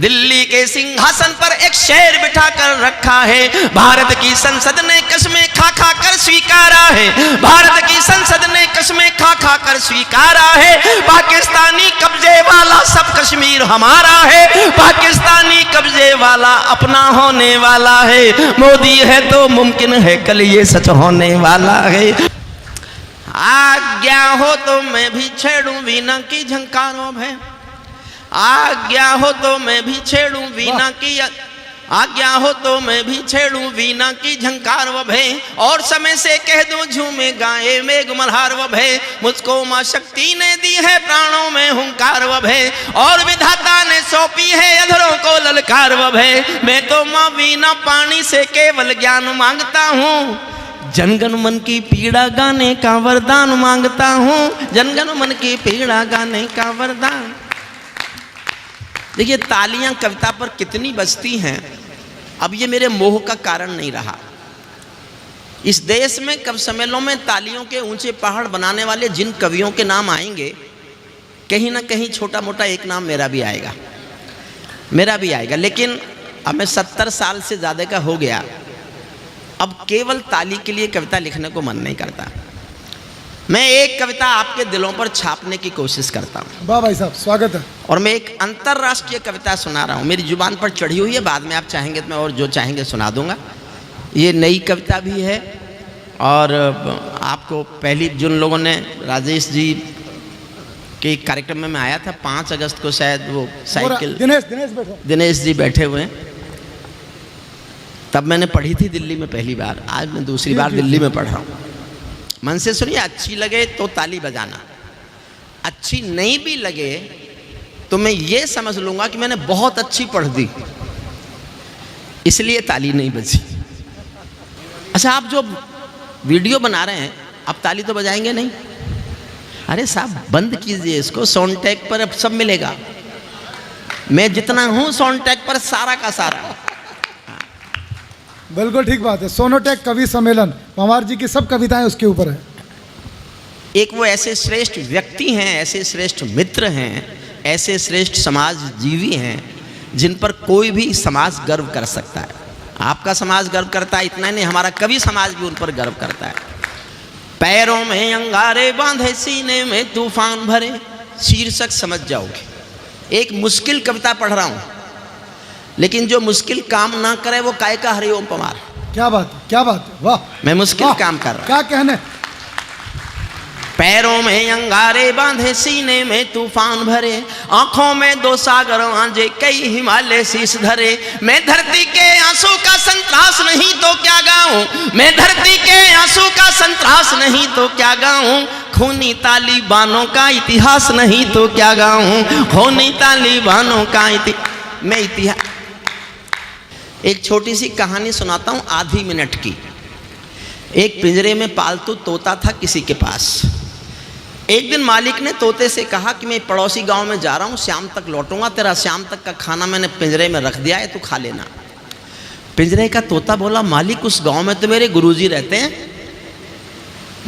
दिल्ली के सिंहासन पर एक शेर बिठा कर रखा है। भारत की संसद ने कस्में खा खा कर स्वीकारा है। भारत की संसद ने कस्में खा खा कर स्वीकारा है। पाकिस्तानी कब्जे वाला सब कश्मीर हमारा है। पाकिस्तानी कब्जे वाला अपना होने वाला है। मोदी है तो मुमकिन है कल ये सच होने वाला है। आज्ञा हो तो मैं भी छेड़ूं वीणा की झंकारों में। आज्ञा हो तो मैं भी छेड़ूं वीणा की, आज्ञा हो तो मैं भी छेड़ूं वीणा की झंकार वभे। और समय से कह दूं झूमे गाए मेघ मल्हार वभे। मुझको मां शक्ति ने दी है प्राणों में हुंकार वभे। और विधाता ने सौंपी है अधरों को ललकार वभे। मैं तो मां वीणा पानी से केवल ज्ञान मांगता हूँ। जनगण मन की पीड़ा गाने का वरदान मांगता हूँ। जनगण मन की पीड़ा गाने का वरदान। देखिए तालियां कविता पर कितनी बजती हैं। अब ये मेरे मोह का कारण नहीं रहा। इस देश में कवि सम्मेलनों में तालियों के ऊंचे पहाड़ बनाने वाले जिन कवियों के नाम आएंगे, कहीं ना कहीं छोटा मोटा एक नाम मेरा भी आएगा, मेरा भी आएगा। लेकिन अब मैं 70 साल से ज़्यादा का हो गया। अब केवल ताली के लिए कविता लिखने को मन नहीं करता। मैं एक कविता आपके दिलों पर छापने की कोशिश करता हूँ। वाह भाई साहब, स्वागत है। और मैं एक अंतर्राष्ट्रीय कविता सुना रहा हूँ, मेरी जुबान पर चढ़ी हुई है। बाद में आप चाहेंगे तो मैं और जो चाहेंगे सुना दूंगा। ये नई कविता भी है। और आपको पहली जिन लोगों ने राजेश जी के कार्यक्रम में मैं आया था 5 अगस्त को, शायद वो साइकिल दिनेश जी बैठे हुए हैं, तब मैंने पढ़ी थी दिल्ली में पहली बार। आज मैं दूसरी बार दिल्ली में पढ़ रहा हूँ। मन से सुनिए, अच्छी लगे तो ताली बजाना, अच्छी नहीं भी लगे तो मैं ये समझ लूँगा कि मैंने बहुत अच्छी पढ़ दी, इसलिए ताली नहीं बजी। अच्छा, आप जो वीडियो बना रहे हैं, आप ताली तो बजाएंगे नहीं? अरे साहब बंद कीजिए इसको। साउंड-टेक पर अब सब मिलेगा। मैं जितना हूँ साउंड-टेक पर सारा का सारा। बिल्कुल ठीक बात है। सोनोटेक कवि सम्मेलन, पवार जी की सब कविताएं उसके ऊपर है। एक वो ऐसे श्रेष्ठ व्यक्ति हैं, ऐसे श्रेष्ठ मित्र हैं, ऐसे श्रेष्ठ समाज जीवी हैं जिन पर कोई भी समाज गर्व कर सकता है। आपका समाज गर्व करता है, इतना नहीं, हमारा कवि समाज भी उन पर गर्व करता है। पैरों में अंगारे बांधे सीने में तूफान भरे, शीर्षक समझ जाओगे। एक मुश्किल कविता पढ़ रहा हूँ, लेकिन जो मुश्किल काम ना करे वो काय का हरिओम पवार। क्या बात है, क्या बात है, वाह। मैं मुश्किल काम कर रहा हूं। क्या कहने। पैरों में अंगारे बांधे सीने में तूफान भरे, आंखों में 2 सागर आंजे कई हिमालय शीश धरे। मैं धरती के आंसू का संतरास नहीं तो क्या गाऊं। मैं धरती के आंसू का संतरास नहीं तो क्या गाऊं। खूनी तालिबानों का इतिहास नहीं तो क्या गाऊं। खूनी तालिबानों का मैं इतिहास। एक छोटी सी कहानी सुनाता हूँ, आधी मिनट की। एक पिंजरे में पालतू तोता था किसी के पास। एक दिन मालिक ने तोते से कहा कि मैं पड़ोसी गांव में जा रहा हूँ, शाम तक लौटूंगा, तेरा शाम तक का खाना मैंने पिंजरे में रख दिया है, तू खा लेना। पिंजरे का तोता बोला, मालिक उस गांव में तो मेरे गुरुजी रहते हैं।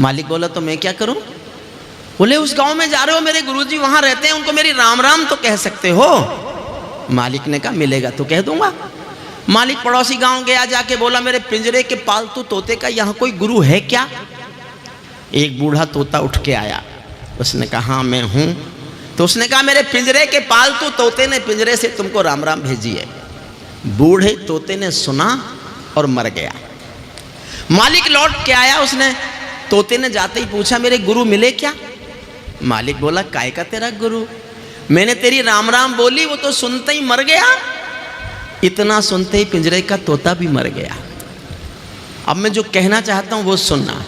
मालिक बोला, तो मैं क्या करूँ? बोले, उस गाँव में जा रहे हो, मेरे गुरुजी वहाँ रहते हैं, उनको मेरी राम राम तो कह सकते हो। मालिक ने कहा, मिलेगा तो कह दूंगा। मालिक पड़ोसी गांव गया, जाके बोला, मेरे पिंजरे के पालतू तोते का यहाँ कोई गुरु है क्या? एक बूढ़ा तोता उठ के आया। उसने कहा, हाँ मैं हूँ। तो उसने कहा, मेरे पिंजरे के पालतू तोते ने पिंजरे से तुमको राम राम भेजी है। बूढ़े तोते ने सुना और मर गया। मालिक लौट के आया, उसने तोते ने जाते ही पूछा, मेरे गुरु मिले क्या? मालिक बोला, काय का तेरा गुरु? मैंने तेरी राम राम बोली, वो तो सुनते ही मर गया। इतना सुनते ही पिंजरे का तोता भी मर गया। अब मैं जो कहना चाहता हूँ वो सुनना।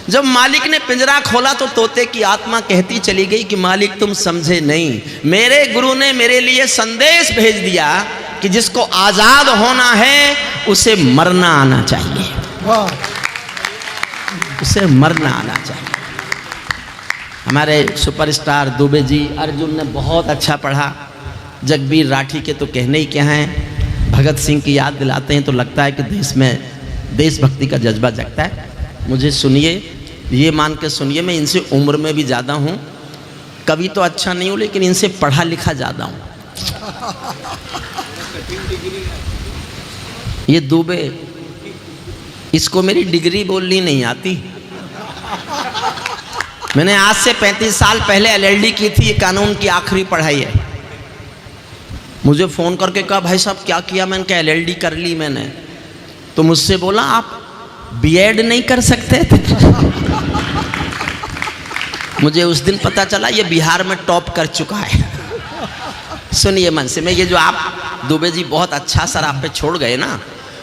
जब मालिक ने पिंजरा खोला तो तोते की आत्मा कहती चली गई कि मालिक तुम समझे नहीं, मेरे गुरु ने मेरे लिए संदेश भेज दिया कि जिसको आज़ाद होना है उसे मरना आना चाहिए। वाह। उसे मरना आना चाहिए। हमारे सुपरस्टार दुबे जी, अर्जुन ने बहुत अच्छा पढ़ा। जगबीर राठी के तो कहने ही क्या हैं। भगत सिंह की याद दिलाते हैं तो लगता है कि देश में देशभक्ति का जज्बा जगता है। मुझे सुनिए, ये मान के सुनिए, मैं इनसे उम्र में भी ज़्यादा हूँ, कवि तो अच्छा नहीं हूँ, लेकिन इनसे पढ़ा लिखा ज़्यादा हूँ। ये दुबे, इसको मेरी डिग्री बोलनी नहीं आती। मैंने आज से 35 साल पहले LLD की थी, ये कानून की आखिरी पढ़ाई है। मुझे फ़ोन करके कहा भाई साहब क्या किया? मैंने कहा LLD कर ली मैंने। तो मुझसे बोला आप B.Ed नहीं कर सकते थे? मुझे उस दिन पता चला ये बिहार में टॉप कर चुका है। सुनिए मन से, मैं ये जो आप दुबे जी बहुत अच्छा असर आप पे छोड़ गए ना,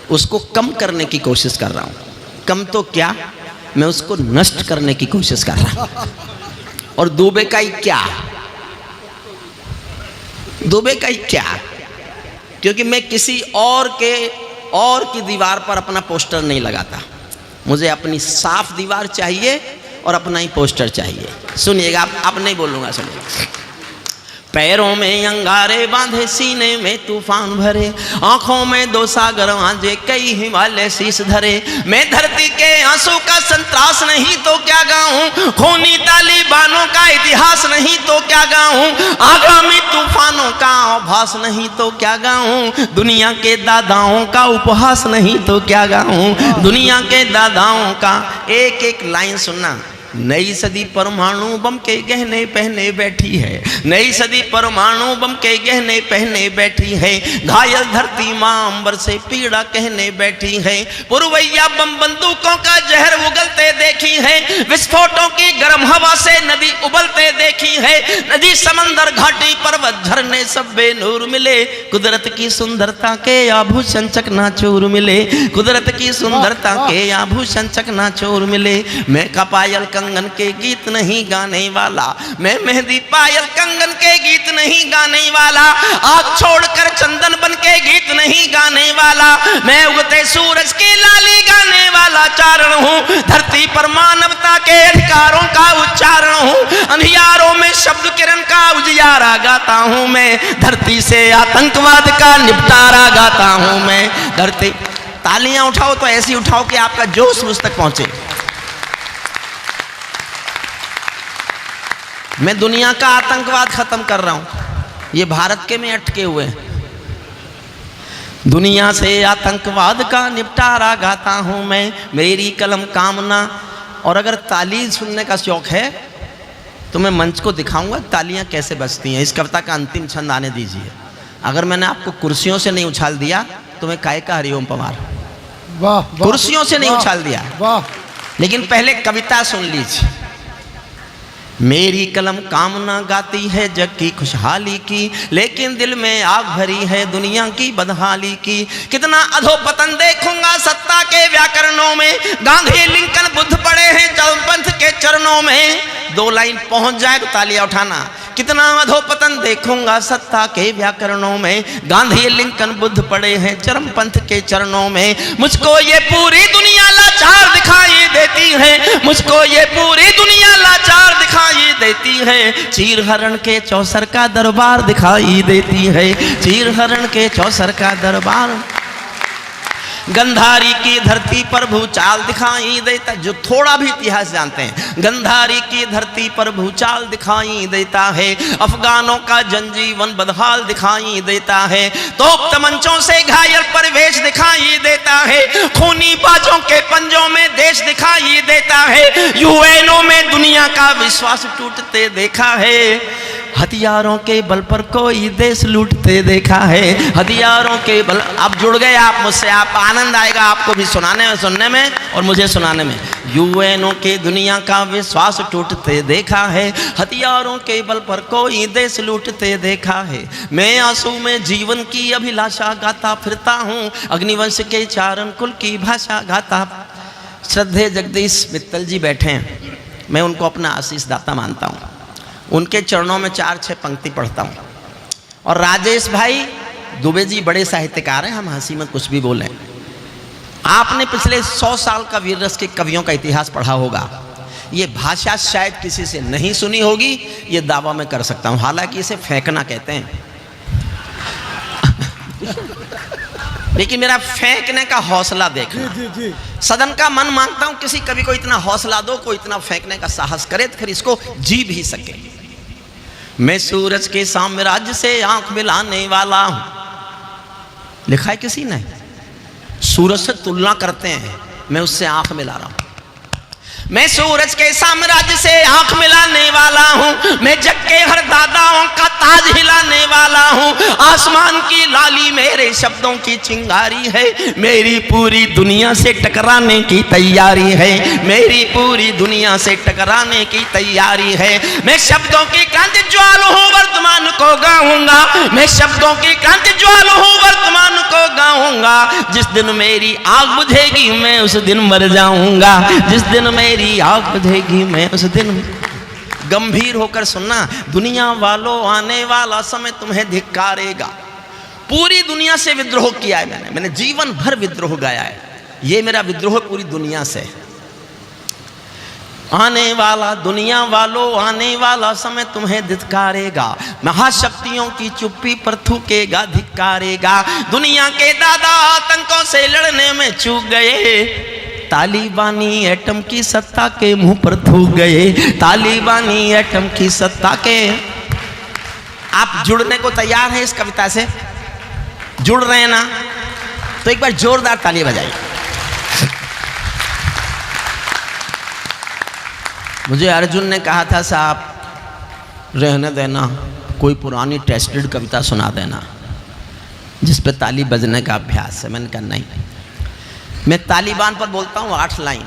उसको कम करने की कोशिश कर रहा हूँ। कम तो क्या, मैं उसको नष्ट करने की कोशिश कर रहा हूँ। और दुबे का ही क्या, दुबे का ही क्या, क्योंकि मैं किसी और की दीवार पर अपना पोस्टर नहीं लगाता। मुझे अपनी साफ दीवार चाहिए और अपना ही पोस्टर चाहिए। सुनिएगा, आप नहीं बोलूँगा, सुनिए। पैरों में अंगारे बांधे, सीने में तूफान भरे, आंखों में दो सागर आंजे, कई हिमालय शीश धरे। मैं धरती के आंसू का संतरास नहीं तो क्या गाऊं, खूनी तालिबानों का इतिहास नहीं तो क्या गाऊं, आगामी तूफानों का आभास नहीं तो क्या गाऊं, दुनिया के दादाओं का उपहास नहीं तो क्या गाऊं, दुनिया के दादाओं का। एक एक लाइन सुनना। नई सदी परमाणु बम के गहने पहने बैठी है, नई सदी परमाणु बम के गहने पहने बैठी है, घायल धरती मां अंबर से पीड़ा कहने बैठी है, पुरवैया बम बंदूकों का जहर उगलते देखी है, विस्फोटों की गर्म हवा से नदी उबलते देखी है, नदी समंदर घाटी पर्वत झरने सब बेनूर मिले, कुदरत की सुंदरता के आभूषण चकनाचूर मिले, कुदरत की सुंदरता के आभूषण चकनाचूर मिले। मैं कपायल कंगन के गीत नहीं गाने वाला, मैं मेहंदी पायल कंगन के गीत नहीं गाने वाला, आग छोड़कर चंदन बन के गीत नहीं गाने वाला, मैं उगते सूरज की लाली गाने वाला चारण हूँ, धरती पर मानवता के अधिकारों का उच्चारण हूँ, अंधियारों में शब्द किरण का उजियारा गाता हूँ मैं, धरती से आतंकवाद का निपटारा गाता हूँ मैं। धरती, तालियां उठाओ तो ऐसी उठाओ कि आपका जोश मुझ तक पहुंचे। मैं दुनिया का आतंकवाद खत्म कर रहा हूं, ये भारत के में अटके हुए हैं। दुनिया से आतंकवाद का निपटारा गाता हूं मैं, मेरी कलम कामना। और अगर ताली सुनने का शौक है तो मैं मंच को दिखाऊंगा तालियां कैसे बजती हैं। इस कविता का अंतिम छंद आने दीजिए। अगर मैंने आपको कुर्सियों से नहीं उछाल दिया तो मैं काय का हरिओम पवार। वाह, कुर्सियों से नहीं उछाल दिया, वाह। लेकिन पहले कविता सुन लीजिए। मेरी कलम कामना गाती है जग की खुशहाली की, लेकिन दिल में आग भरी है दुनिया की बदहाली की। कितना अधोपतन देखूंगा सत्ता के व्याकरणों में, गांधी लिंकन बुद्ध पड़े हैं चरमपंथ के चरणों में। दो लाइन पहुंच जाए तो तालियां उठाना। कितना अधोपतन देखूंगा सत्ता के व्याकरणों में, गांधी लिंकन बुद्ध पड़े हैं चरमपंथ के चरणों में। मुझको ये पूरी दुनिया लाचार दिखाई देती है, मुझको ये पूरी दुनिया लाचार दिखाई देती है। चीर हरण के चौसर का दरबार दिखाई देती है, चीर हरण के चौसर का दरबार। गंधारी की धरती पर भूचाल दिखाई देता, जो थोड़ा भी इतिहास जानते हैं, गंधारी की धरती पर भूचाल दिखाई देता है। अफगानों का जनजीवन बदहाल दिखाई देता है। तोप तमंचों से घायल परिवेश दिखाई देता है। खूनी बाजों के पंजों में देश दिखाई देता है। यूएनओ में दुनिया का विश्वास टूटते देखा है। हथियारों के बल पर कोई देश लूटते देखा है, हथियारों के बल। आप जुड़ गए आप मुझसे, आप आनंद आएगा आपको भी सुनाने में, सुनने में और मुझे सुनाने में। यूएनओ के दुनिया का विश्वास टूटते देखा है, हथियारों के बल पर कोई देश लूटते देखा है। मैं आंसू में जीवन की अभिलाषा गाता फिरता हूँ, अग्निवंश के चारण कुल की भाषा गाता। श्रद्धेय जगदीश मित्तल जी बैठे हैं, मैं उनको अपना आशीष दाता मानता हूँ। उनके चरणों में 4-6 पंक्ति पढ़ता हूँ। और राजेश भाई दुबे जी बड़े साहित्यकार हैं, हम हंसी में कुछ भी बोलें। आपने पिछले 100 साल का वीर रस के कवियों का इतिहास पढ़ा होगा। ये भाषा शायद किसी से नहीं सुनी होगी, ये दावा मैं कर सकता हूँ। हालांकि इसे फेंकना कहते हैं लेकिन मेरा फेंकने का हौसला देखना। जी, जी। सदन का मन मांगता हूँ किसी कवि को इतना हौसला दो, कोई इतना फेंकने का साहस करे तो फिर इसको जी भी सके। मैं सूरज के साम्राज्य से आंख मिलाने वाला हूँ, लिखा है किसी ने? सूरज से तुलना करते हैं, मैं उससे आंख मिला रहा हूं। मैं सूरज के साम्राज्य से आंख मिलाने वाला हूं, मैं जग के हर दादाओं का ताज हिलाने वाला हूं। आसमान की लाली मेरे शब्दों की चिंगारी है, मेरी पूरी दुनिया से टकराने की तैयारी है, मेरी पूरी दुनिया से टकराने की तैयारी है। मैं शब्दों की क्रांति ज्वाल हूं, वर्तमान को गाऊंगा, मैं शब्दों की क्रांति ज्वाल हूं, वर्तमान को गाऊंगा। जिस दिन मेरी आग बुझेगी मैं उस दिन मर जाऊंगा, जिस दिन मेरी आग बुझेगी मैं उस दिन। गंभीर होकर सुनना, दुनिया वालों आने वाला समय तुम्हें धिक्कारेगा। पूरी दुनिया से विद्रोह किया है मैंने जीवन भर विद्रोह गाया है, ये मेरा विद्रोह पूरी दुनिया से। आने वाला दुनिया वालों आने वाला समय तुम्हें धिक्कारेगा, महाशक्तियों की चुप्पी पर थूकेगा, धिक्कारेगा। दुनिया के दादा आतंकों से लड़ने में चूक गए, तालिबानी एटम की सत्ता के मुंह पर थूक गए, तालिबानी एटम की सत्ता के। आप जुड़ने को तैयार हैं इस कविता से? जुड़ रहे हैं ना? तो एक बार जोरदार ताली बजाइए। मुझे अर्जुन ने कहा था साहब रहने देना, कोई पुरानी टेस्टेड कविता सुना देना जिस पे ताली बजने का अभ्यास है। मैंने कहा नहीं, मैं तालिबान पर बोलता हूँ 8 लाइन,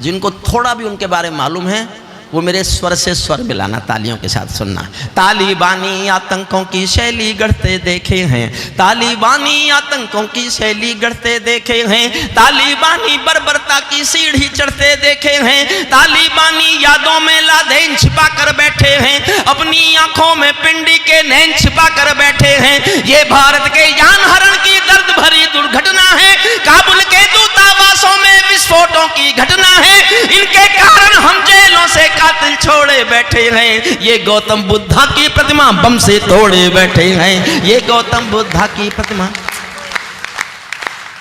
जिनको थोड़ा भी उनके बारे में मालूम है वो मेरे स्वर से स्वर मिलाना, तालियों के साथ सुनना। तालिबानी आतंकों की शैली गढ़ते देखे हैं, तालिबानी आतंकों की शैली गढ़ते देखे हैं, तालिबानी बर्बरता की सीढ़ी चढ़ते देखे हैं, तालिबानी यादों में लादेन छिपा कर बैठे हैं, अपनी आंखों में पिंडी के नैन छिपा कर बैठे हैं। ये भारत के यान हरण की दर्द भरी दुर्घटना है, काबुल के दूतावासों में विस्फोटों की घटना है, इनके कारण हम जेलों से कातिल छोड़े बैठे हैं, ये गौतम बुद्धा की प्रतिमा बम से तोड़े बैठे हैं, ये गौतम बुद्धा की प्रतिमा,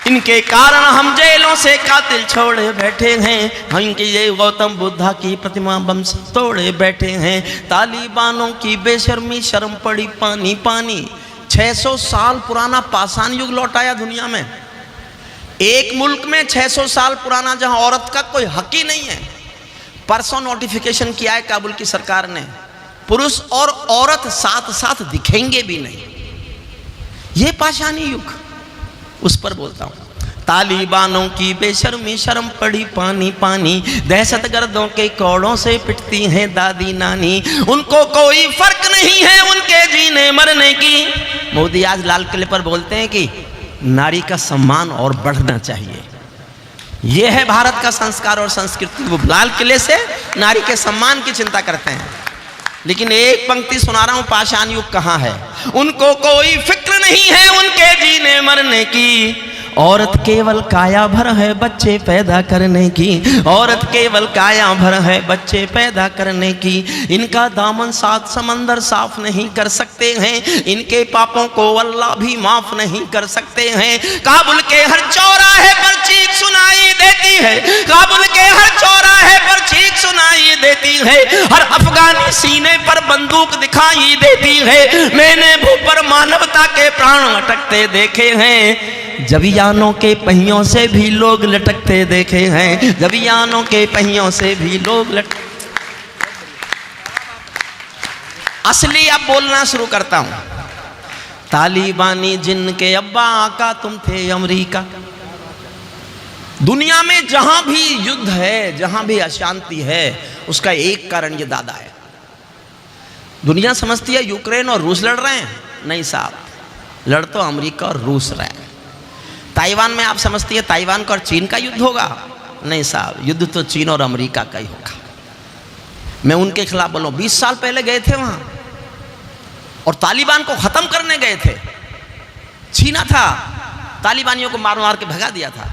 इनके कारण हम जेलों से कातिल छोड़े बैठे हैं, इनके ये गौतम बुद्धा की प्रतिमा बम से तोड़े बैठे हैं। तालिबानों की बेशर्मी शर्म पड़ी पानी पानी, 600 साल पुराना पाषाण युग लौटाया दुनिया में। एक मुल्क में 600 साल पुराना जहां औरत का कोई हक ही नहीं है, परसों नोटिफिकेशन किया है काबुल की सरकार ने, पुरुष और औरत साथ साथ दिखेंगे भी नहीं। ये पाषाणी युग, उस पर बोलता हूं। तालिबानों की बेशर्मी शर्म पड़ी पानी पानी, दहशतगर्दों के कौड़ों से पिटती हैं दादी नानी, उनको कोई फर्क नहीं है उनके जीने मरने की। मोदी आज लाल किले पर बोलते हैं कि नारी का सम्मान और बढ़ना चाहिए, यह है भारत का संस्कार और संस्कृति। वो लाल किले से नारी के सम्मान की चिंता करते हैं, लेकिन एक पंक्ति सुना रहा हूं, पाषाण युग कहां है? उनको कोई फिक्र नहीं है उनके जीने मरने की, औरत केवल काया भर है बच्चे पैदा करने की, औरत केवल काया भर है बच्चे पैदा करने की। इनका दामन 7 समंदर साफ नहीं कर सकते हैं, इनके पापों को अल्लाह भी माफ नहीं कर सकते हैं। काबुल के हर चौराहे पर चीख सुनाई देती है, काबुल के हर चौराहे पर चीख सुनाई देती है, हर अफगानी सीने पर बंदूक दिखाई देती है। मैंने भू पर मानवता के प्राण अटकते देखे हैं, जबियानों के पहियों से भी लोग लटकते देखे हैं, जबियानों के पहियों से भी लोग असली अब बोलना शुरू करता हूं। तालिबानी जिनके अब्बा आका तुम थे अमेरिका। दुनिया में जहां भी युद्ध है, जहां भी अशांति है, उसका एक कारण ये दादा है। दुनिया समझती है यूक्रेन और रूस लड़ रहे हैं, नहीं साहब, लड़ तो अमेरिका और रूस रहे हैं। ताइवान में आप समझती है ताइवान का और चीन का युद्ध होगा, नहीं साहब, युद्ध तो चीन और अमेरिका का ही होगा। मैं उनके खिलाफ बोलूं, 20 साल पहले गए थे वहां और तालिबान को खत्म करने गए थे, छीना था, तालिबानियों को मार मार के भगा दिया था।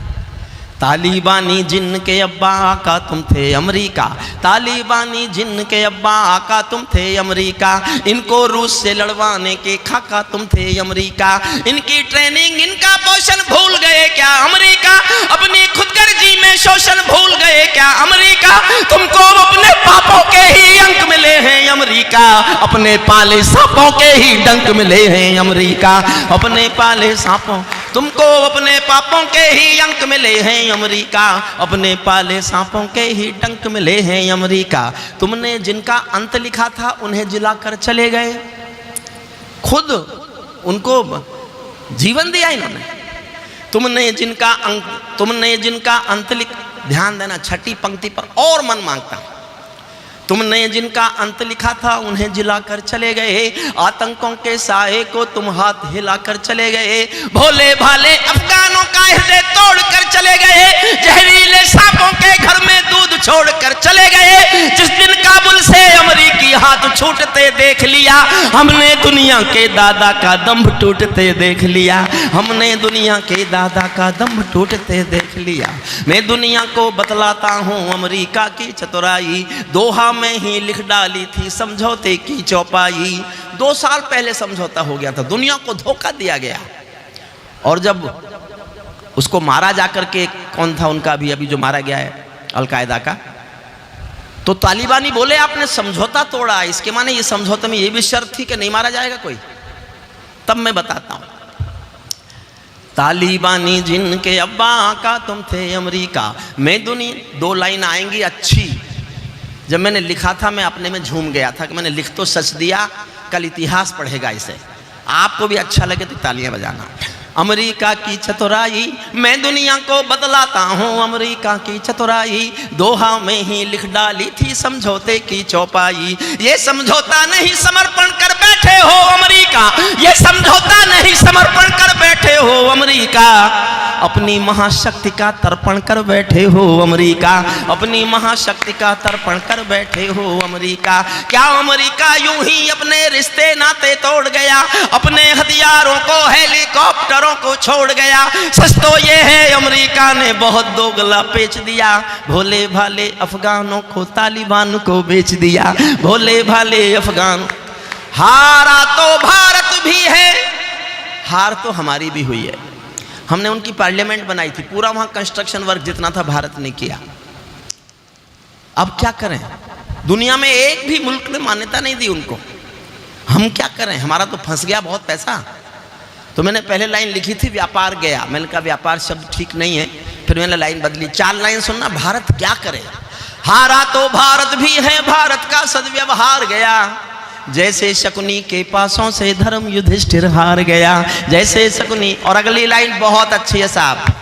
तालिबानी जिनके अब्बा आका तुम थे अमेरिका, तालिबानी जिनके अब्बा आका तुम थे अमेरिका, इनको रूस से लड़वाने के खाका तुम थे अमेरिका। इनकी ट्रेनिंग इनका पोषण भूल गए क्या अमेरिका, अपनी खुदगर्जी में शोषण भूल गए क्या अमेरिका। तुमको अपने पापों के ही अंक मिले हैं अमेरिका, अपने पाले सांपों के ही डंक मिले हैं अमेरिका, अपने पाले सांपों तुमको अपने पापों के ही अंक मिले हैं अमेरिका, अपने पाले सांपों के ही डंक मिले हैं अमेरिका। तुमने जिनका अंत लिखा था उन्हें जिलाकर चले गए, खुद उनको जीवन दिया इन्होंने। तुमने जिनका अंत लिख, ध्यान देना छठी पंक्ति पर और मन मांगता। तुमने जिनका अंत लिखा था उन्हें जिलाकर चले गए, आतंकों के साए को तुम हाथ हिलाकर चले गए। भोले भाले अफगानों का हृदय तोड़कर चले गए, जहरीले सांपों के घर में दूध छोड़कर चले गए। जिस दिन काबुल से अमेरिकी हाथ छूटते देख लिया, हमने दुनिया के दादा का दम्भ टूटते देख लिया, हमने दुनिया के दादा का दम्भ टूटते देख लिया। मैं दुनिया को बतलाता हूँ अमेरिका की चतुराई, दोहा में ही लिख डाली थी समझौते की चौपाई। 2 साल पहले समझौता हो गया था, दुनिया को धोखा दिया गया। और जब उसको मारा जाकर के, कौन था उनका अभी जो मारा गया है अलकायदा का, तो तालिबानी बोले आपने समझौता तोड़ा, इसके माने ये समझौते में ये भी शर्त थी कि नहीं मारा जाएगा कोई। तब मैं बताता हूं, तालिबानी जिनके अब्बा का तुम थे अमेरिका, मैं दुनिया 2 लाइन आएंगी अच्छी। जब मैंने लिखा था मैं अपने में झूम गया था कि मैंने लिख तो सच दिया, कल इतिहास पढ़ेगा इसे, आपको भी अच्छा लगे तो तालियां बजाना। अमेरिका की चतुराई मैं दुनिया को बतलाता हूँ, अमेरिका की चतुराई दोहा में ही लिख डाली थी समझौते की चौपाई। ये समझौता नहीं समर्पण कर बैठे हो अमेरिका, ये समझौता नहीं समर्पण कर बैठे हो अमेरिका, अपनी महाशक्ति का तर्पण कर बैठे हो अमेरिका, अपनी महाशक्ति का तर्पण कर बैठे हो अमेरिका। क्या अमेरिका यूं ही अपने रिश्ते नाते तोड़ गया, अपने हथियारों को हेलीकॉप्टरों को छोड़ गया? सच तो ये है अमेरिका ने बहुत दोगला बेच दिया, भोले भाले अफगानों को तालिबान को बेच दिया, भोले भाले अफगान। हारा तो भारत भी है, हार तो हमारी भी हुई है। हमने उनकी पार्लियामेंट बनाई थी, पूरा वहां कंस्ट्रक्शन वर्क जितना था भारत ने किया। अब क्या करें, दुनिया में एक भी मुल्क ने मान्यता नहीं दी उनको, हम क्या करें? हमारा तो फंस गया बहुत पैसा। तो मैंने पहले लाइन लिखी थी व्यापार गया, मैंने कहा व्यापार शब्द ठीक नहीं है, फिर मैंने लाइन बदली, 4 लाइन सुनना, भारत क्या करे। हारा तो भारत भी है, भारत का सद्व्यवहार गया, जैसे शकुनी के पासों से धर्म युधिष्ठिर हार गया, जैसे शकुनी। और अगली लाइन बहुत अच्छी है साहब,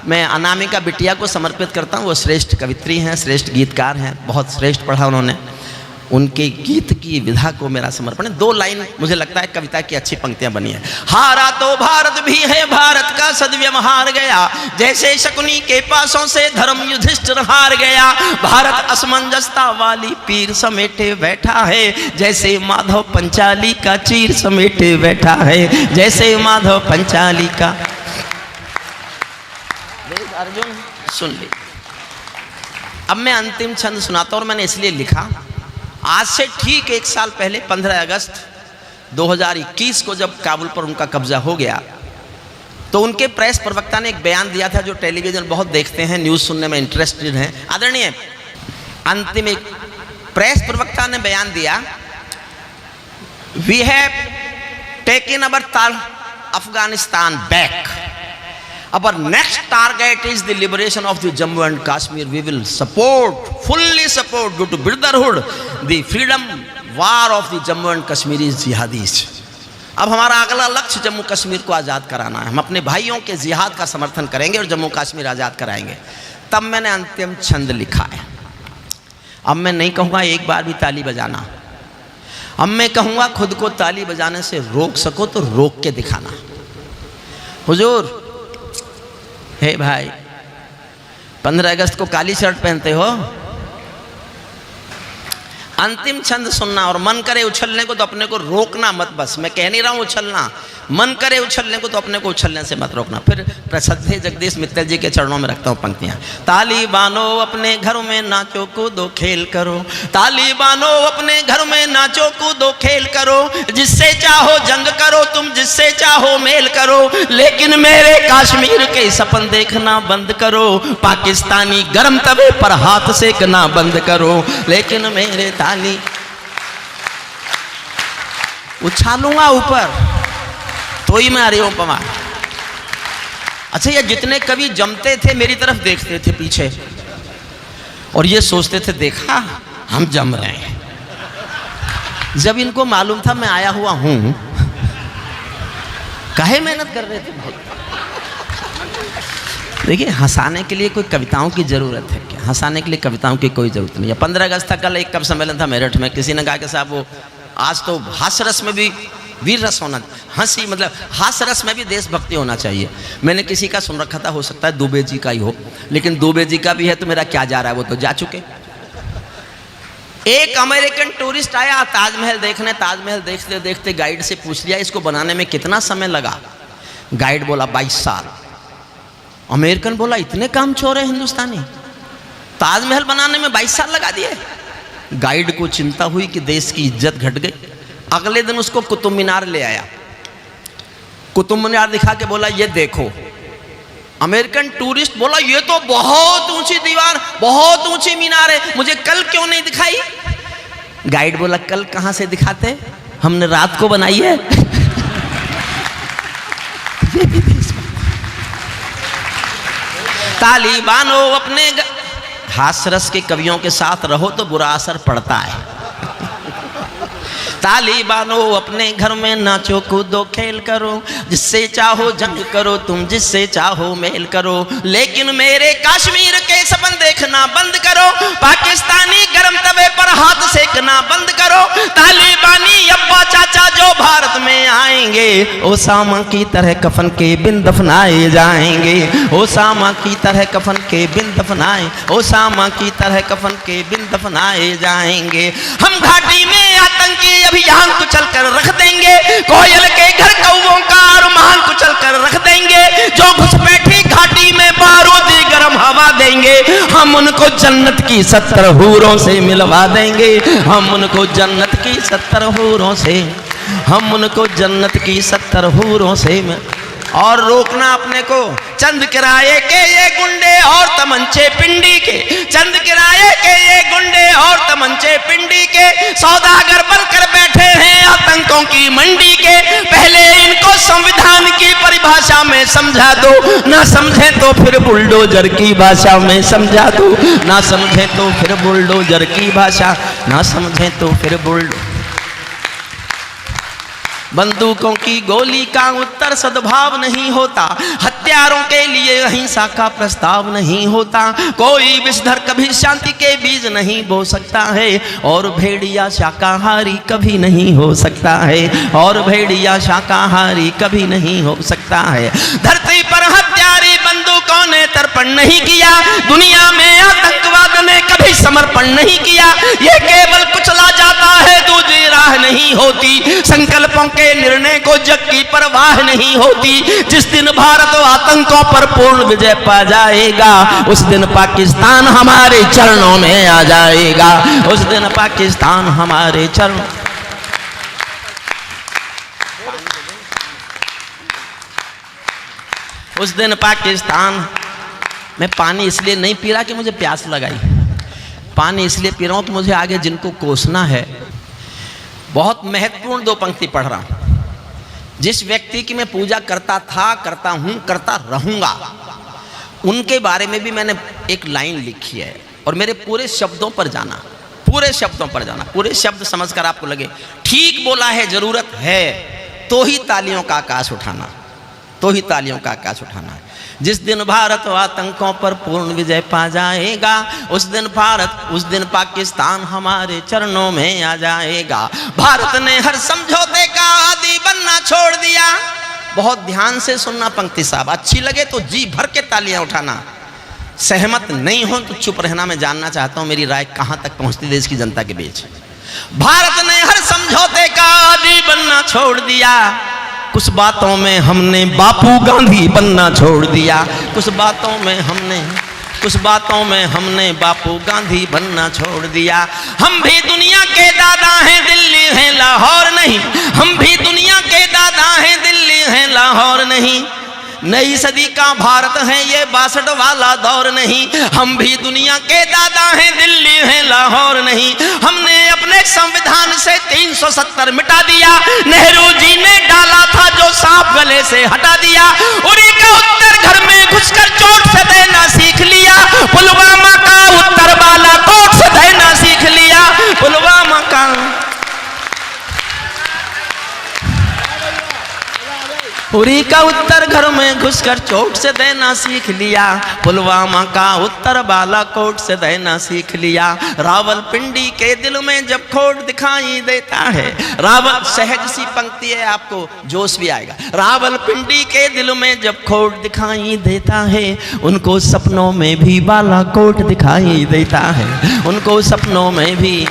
मैं अनामिका बिटिया को समर्पित करता हूँ, वो श्रेष्ठ कवित्री हैं, श्रेष्ठ गीतकार हैं, बहुत श्रेष्ठ पढ़ा उन्होंने, उनके गीत की विधा को मेरा समर्पण है। 2 लाइन मुझे लगता है कविता की अच्छी पंक्तियां बनी है। हारा तो भारत भी है, भारत का सद्व्यवहार गया, जैसे शकुनी के पासों से धर्म युधिष्ठिर हार गया, भारत असमंजसता वाली पीर समेटे बैठा है, जैसे माधव पंचाली का चीर समेटे बैठा है, जैसे माधव पंचाली का। अर्जुन सुन ले, अब मैं अंतिम छंद सुनाता हूं, और मैंने इसलिए लिखा, आज से ठीक 1 साल पहले 15 अगस्त 2021 को जब काबुल पर उनका कब्जा हो गया, तो उनके प्रेस प्रवक्ता ने एक बयान दिया था, जो टेलीविजन बहुत देखते हैं, न्यूज़ सुनने में इंटरेस्टेड हैं आदरणीय। अंतिम एक प्रेस प्रवक्ता ने बयान दिया, we have taken our Afghanistan back, our next target is the liberation of the Jammu and Kashmir. We will fully support due to brotherhood the freedom war of the Jammu and Kashmiri jihadis. अब हमारा अगला लक्ष्य जम्मू कश्मीर को आज़ाद कराना है, हम अपने भाइयों के जिहाद का समर्थन करेंगे और जम्मू कश्मीर आज़ाद कराएंगे। तब मैंने अंतिम छंद लिखा है। अब मैं नहीं कहूँगा एक बार भी ताली बजाना, अब मैं कहूँगा खुद को ताली बजाने से रोक सको तो रोक के दिखाना। हुजूर, हे भाई, 15 अगस्त को काली शर्ट पहनते हो, अंतिम छंद सुनना, और मन करे उछलने को तो अपने को रोकना मत। बस मैं कह नहीं रहा हूँ उछलना, मन करे उछलने को तो अपने को उछलने से मत रोकना। फिर प्रसिद्ध जगदीश मित्तल जी के चरणों में रखता हूँ पंक्तियाँ। तालिबानो अपने घरों में नाचो कूदो खेल करो, तालिबानो अपने घर में नाचो कूदो खेल करो, जिससे चाहो जंग करो तुम, जिससे चाहो मेल करो, लेकिन मेरे कश्मीर के सपन देखना बंद करो, पाकिस्तानी गर्म तवे पर हाथ सेकना बंद करो, लेकिन मेरे ताली उछालूंगा ऊपर तो ही मैं हरिओम पवार। अच्छा, ये जितने कवि जमते थे मेरी तरफ देखते थे पीछे और ये सोचते थे देखा हम जम रहे हैं। जब इनको मालूम था मैं आया हुआ हूं, काहे मेहनत कर रहे थे बहुत। देखिए, हंसाने के लिए कोई कविताओं की जरूरत है क्या? हंसाने के लिए कविताओं की कोई जरूरत नहीं है। 15 अगस्त था, कल एक कवि सम्मेलन था मेरठ में, किसी ने कहा कि साहब वो आज तो हास्य रस में भी वीर रस होना, हंसी मतलब हास्य रस में भी देशभक्ति होना चाहिए। मैंने किसी का सुन रखा था, हो सकता है दुबे जी का ही हो, लेकिन दुबे जी का भी है तो मेरा क्या जा रहा है, वो तो जा चुके। एक अमेरिकन टूरिस्ट आया ताजमहल देखने, ताजमहल देखते देखते गाइड से पूछ लिया इसको बनाने में कितना समय लगा। गाइड बोला 22 साल। अमेरिकन बोला इतने काम चोर है हिंदुस्तानी, ताजमहल बनाने में 22 साल लगा दिए। गाइड को चिंता हुई कि देश की इज्जत घट गई। अगले दिन उसको कुतुब मीनार ले आया, कुतुब मीनार दिखा के बोला ये देखो। अमेरिकन टूरिस्ट बोला ये तो बहुत ऊंची दीवार, बहुत ऊंची मीनार है, मुझे कल क्यों नहीं दिखाई? गाइड बोला कल कहां से दिखाते, हमने रात को बनाई है। तालिबानो अपने हास्यरस के कवियों के साथ रहो तो बुरा असर पड़ता है। तालिबानो अपने घर में नाचो कूदो खेल करो, जिससे चाहो जंग करो तुम, जिससे चाहो मेल करो, लेकिन मेरे कश्मीर के सपन देखना बंद करो, पाकिस्तानी गरम तवे पर हाथ सेकना बंद करो। तालिबानी अब्बा चाचा जो भारत में आएंगे ओसामा की तरह कफन के बिन दफनाए जाएंगे, ओसामा की तरह कफन के बिन दफनाए, ओसामा की तरह कफन के बिन दफनाए जाएंगे। हम घाटी में आतंकी अभियान कुचल कर रख देंगे, कोयल के घर कौवों का अरमान कुचल कर रख देंगे, जो घुसपैठी घाटी में बारूदी गर्म हवा देंगे, हम उनको जन्नत की 70 हूरों से मिलवा देंगे, हम उनको जन्नत की 70 हूरों से, हम उनको जन्नत की 70 हूरों से। और रोकना अपने को, चंद किराए के ये गुंडे और तमंचे पिंडी के, चंद किराए के ये गुंडे और तमंचे पिंडी के, सौदागर बनकर बैठे हैं आतंकों की मंडी के। पहले इनको संविधान की परिभाषा में समझा दो, ना समझे तो फिर बुलडोजर की भाषा में समझा दो, ना समझे तो फिर बुलडोजर की भाषा, ना समझे तो फिर बुलडोजर। बंदूकों की गोली का उत्तर सद्भाव नहीं होता, हत्यारों के लिए अहिंसा का प्रस्ताव नहीं होता, कोई विषधर कभी शांति के बीज नहीं बो सकता है, और भेड़िया शाकाहारी कभी नहीं हो सकता है, और भेड़िया शाकाहारी कभी नहीं हो सकता है। धरती पर हत्यारी बंदूकों ने तर्पण नहीं किया, दुनिया में आतंकवाद ने कभी समर्पण नहीं किया, ये केवल कुचला जाता है, दूसरी राह नहीं होती। संकल्पों के निर्णय को जग की परवाह नहीं होती। जिस दिन भारत आतंकों पर पूर्ण विजय पा जाएगा, उस दिन पाकिस्तान हमारे चरणों में आ जाएगा, उस दिन पाकिस्तान हमारे चरणों। उस दिन पाकिस्तान। मैं पानी इसलिए नहीं पी रहा कि मुझे प्यास लगाई, पानी इसलिए पी रहा हूं कि मुझे आगे जिनको कोसना है। बहुत महत्वपूर्ण 2 पंक्ति पढ़ रहा हूं। जिस व्यक्ति की मैं पूजा करता था, करता हूं, करता रहूंगा, उनके बारे में भी मैंने एक लाइन लिखी है, और मेरे पूरे शब्दों पर जाना, पूरे शब्दों पर जाना, पूरे शब्द समझकर आपको लगे ठीक बोला है, जरूरत है तो ही तालियों का आकाश उठाना, तो ही तालियों का आकाश उठाना है। जिस दिन भारत आतंकों पर पूर्ण विजय पा जाएगा, उस दिन भारत, उस दिन पाकिस्तान हमारे चरणों में आ जाएगा। भारत ने हर समझौते का आदी बनना छोड़ दिया। बहुत ध्यान से सुनना पंक्ति साहब, अच्छी लगे तो जी भर के तालियां उठाना, सहमत नहीं हो तो चुप रहना। मैं जानना चाहता हूं मेरी राय कहां तक पहुंचती देश की जनता के बीच। भारत ने हर समझौते का आदी बनना छोड़ दिया, कुछ बातों में हमने बापू गांधी बनना छोड़ दिया, कुछ बातों में हमने बापू गांधी बनना छोड़ दिया। हम भी दुनिया के दादा हैं, दिल्ली है लाहौर नहीं, हम भी दुनिया के दादा हैं, दिल्ली है लाहौर नहीं। नई सदी का भारत है ये 62 वाला दौर नहीं, हम भी दुनिया के दादा हैं, दिल्ली है लाहौर नहीं। हमने अपने संविधान से 370 मिटा दिया, नेहरू जी ने डाला था जो सांप गले से हटा दिया। उरी का उत्तर घर का उत्तर घर में घुसकर चोट से देना सीख लिया, पुलवामा का उत्तर बालाकोट से देना सीख लिया। रावलपिंडी के दिल में जब खोट दिखाई देता है, रावल, सहज सी पंक्ति है, आपको जोश भी आएगा। रावलपिंडी के दिल में जब खोट दिखाई देता है, उनको सपनों में भी बालाकोट दिखाई देता है, उनको सपनों में भी।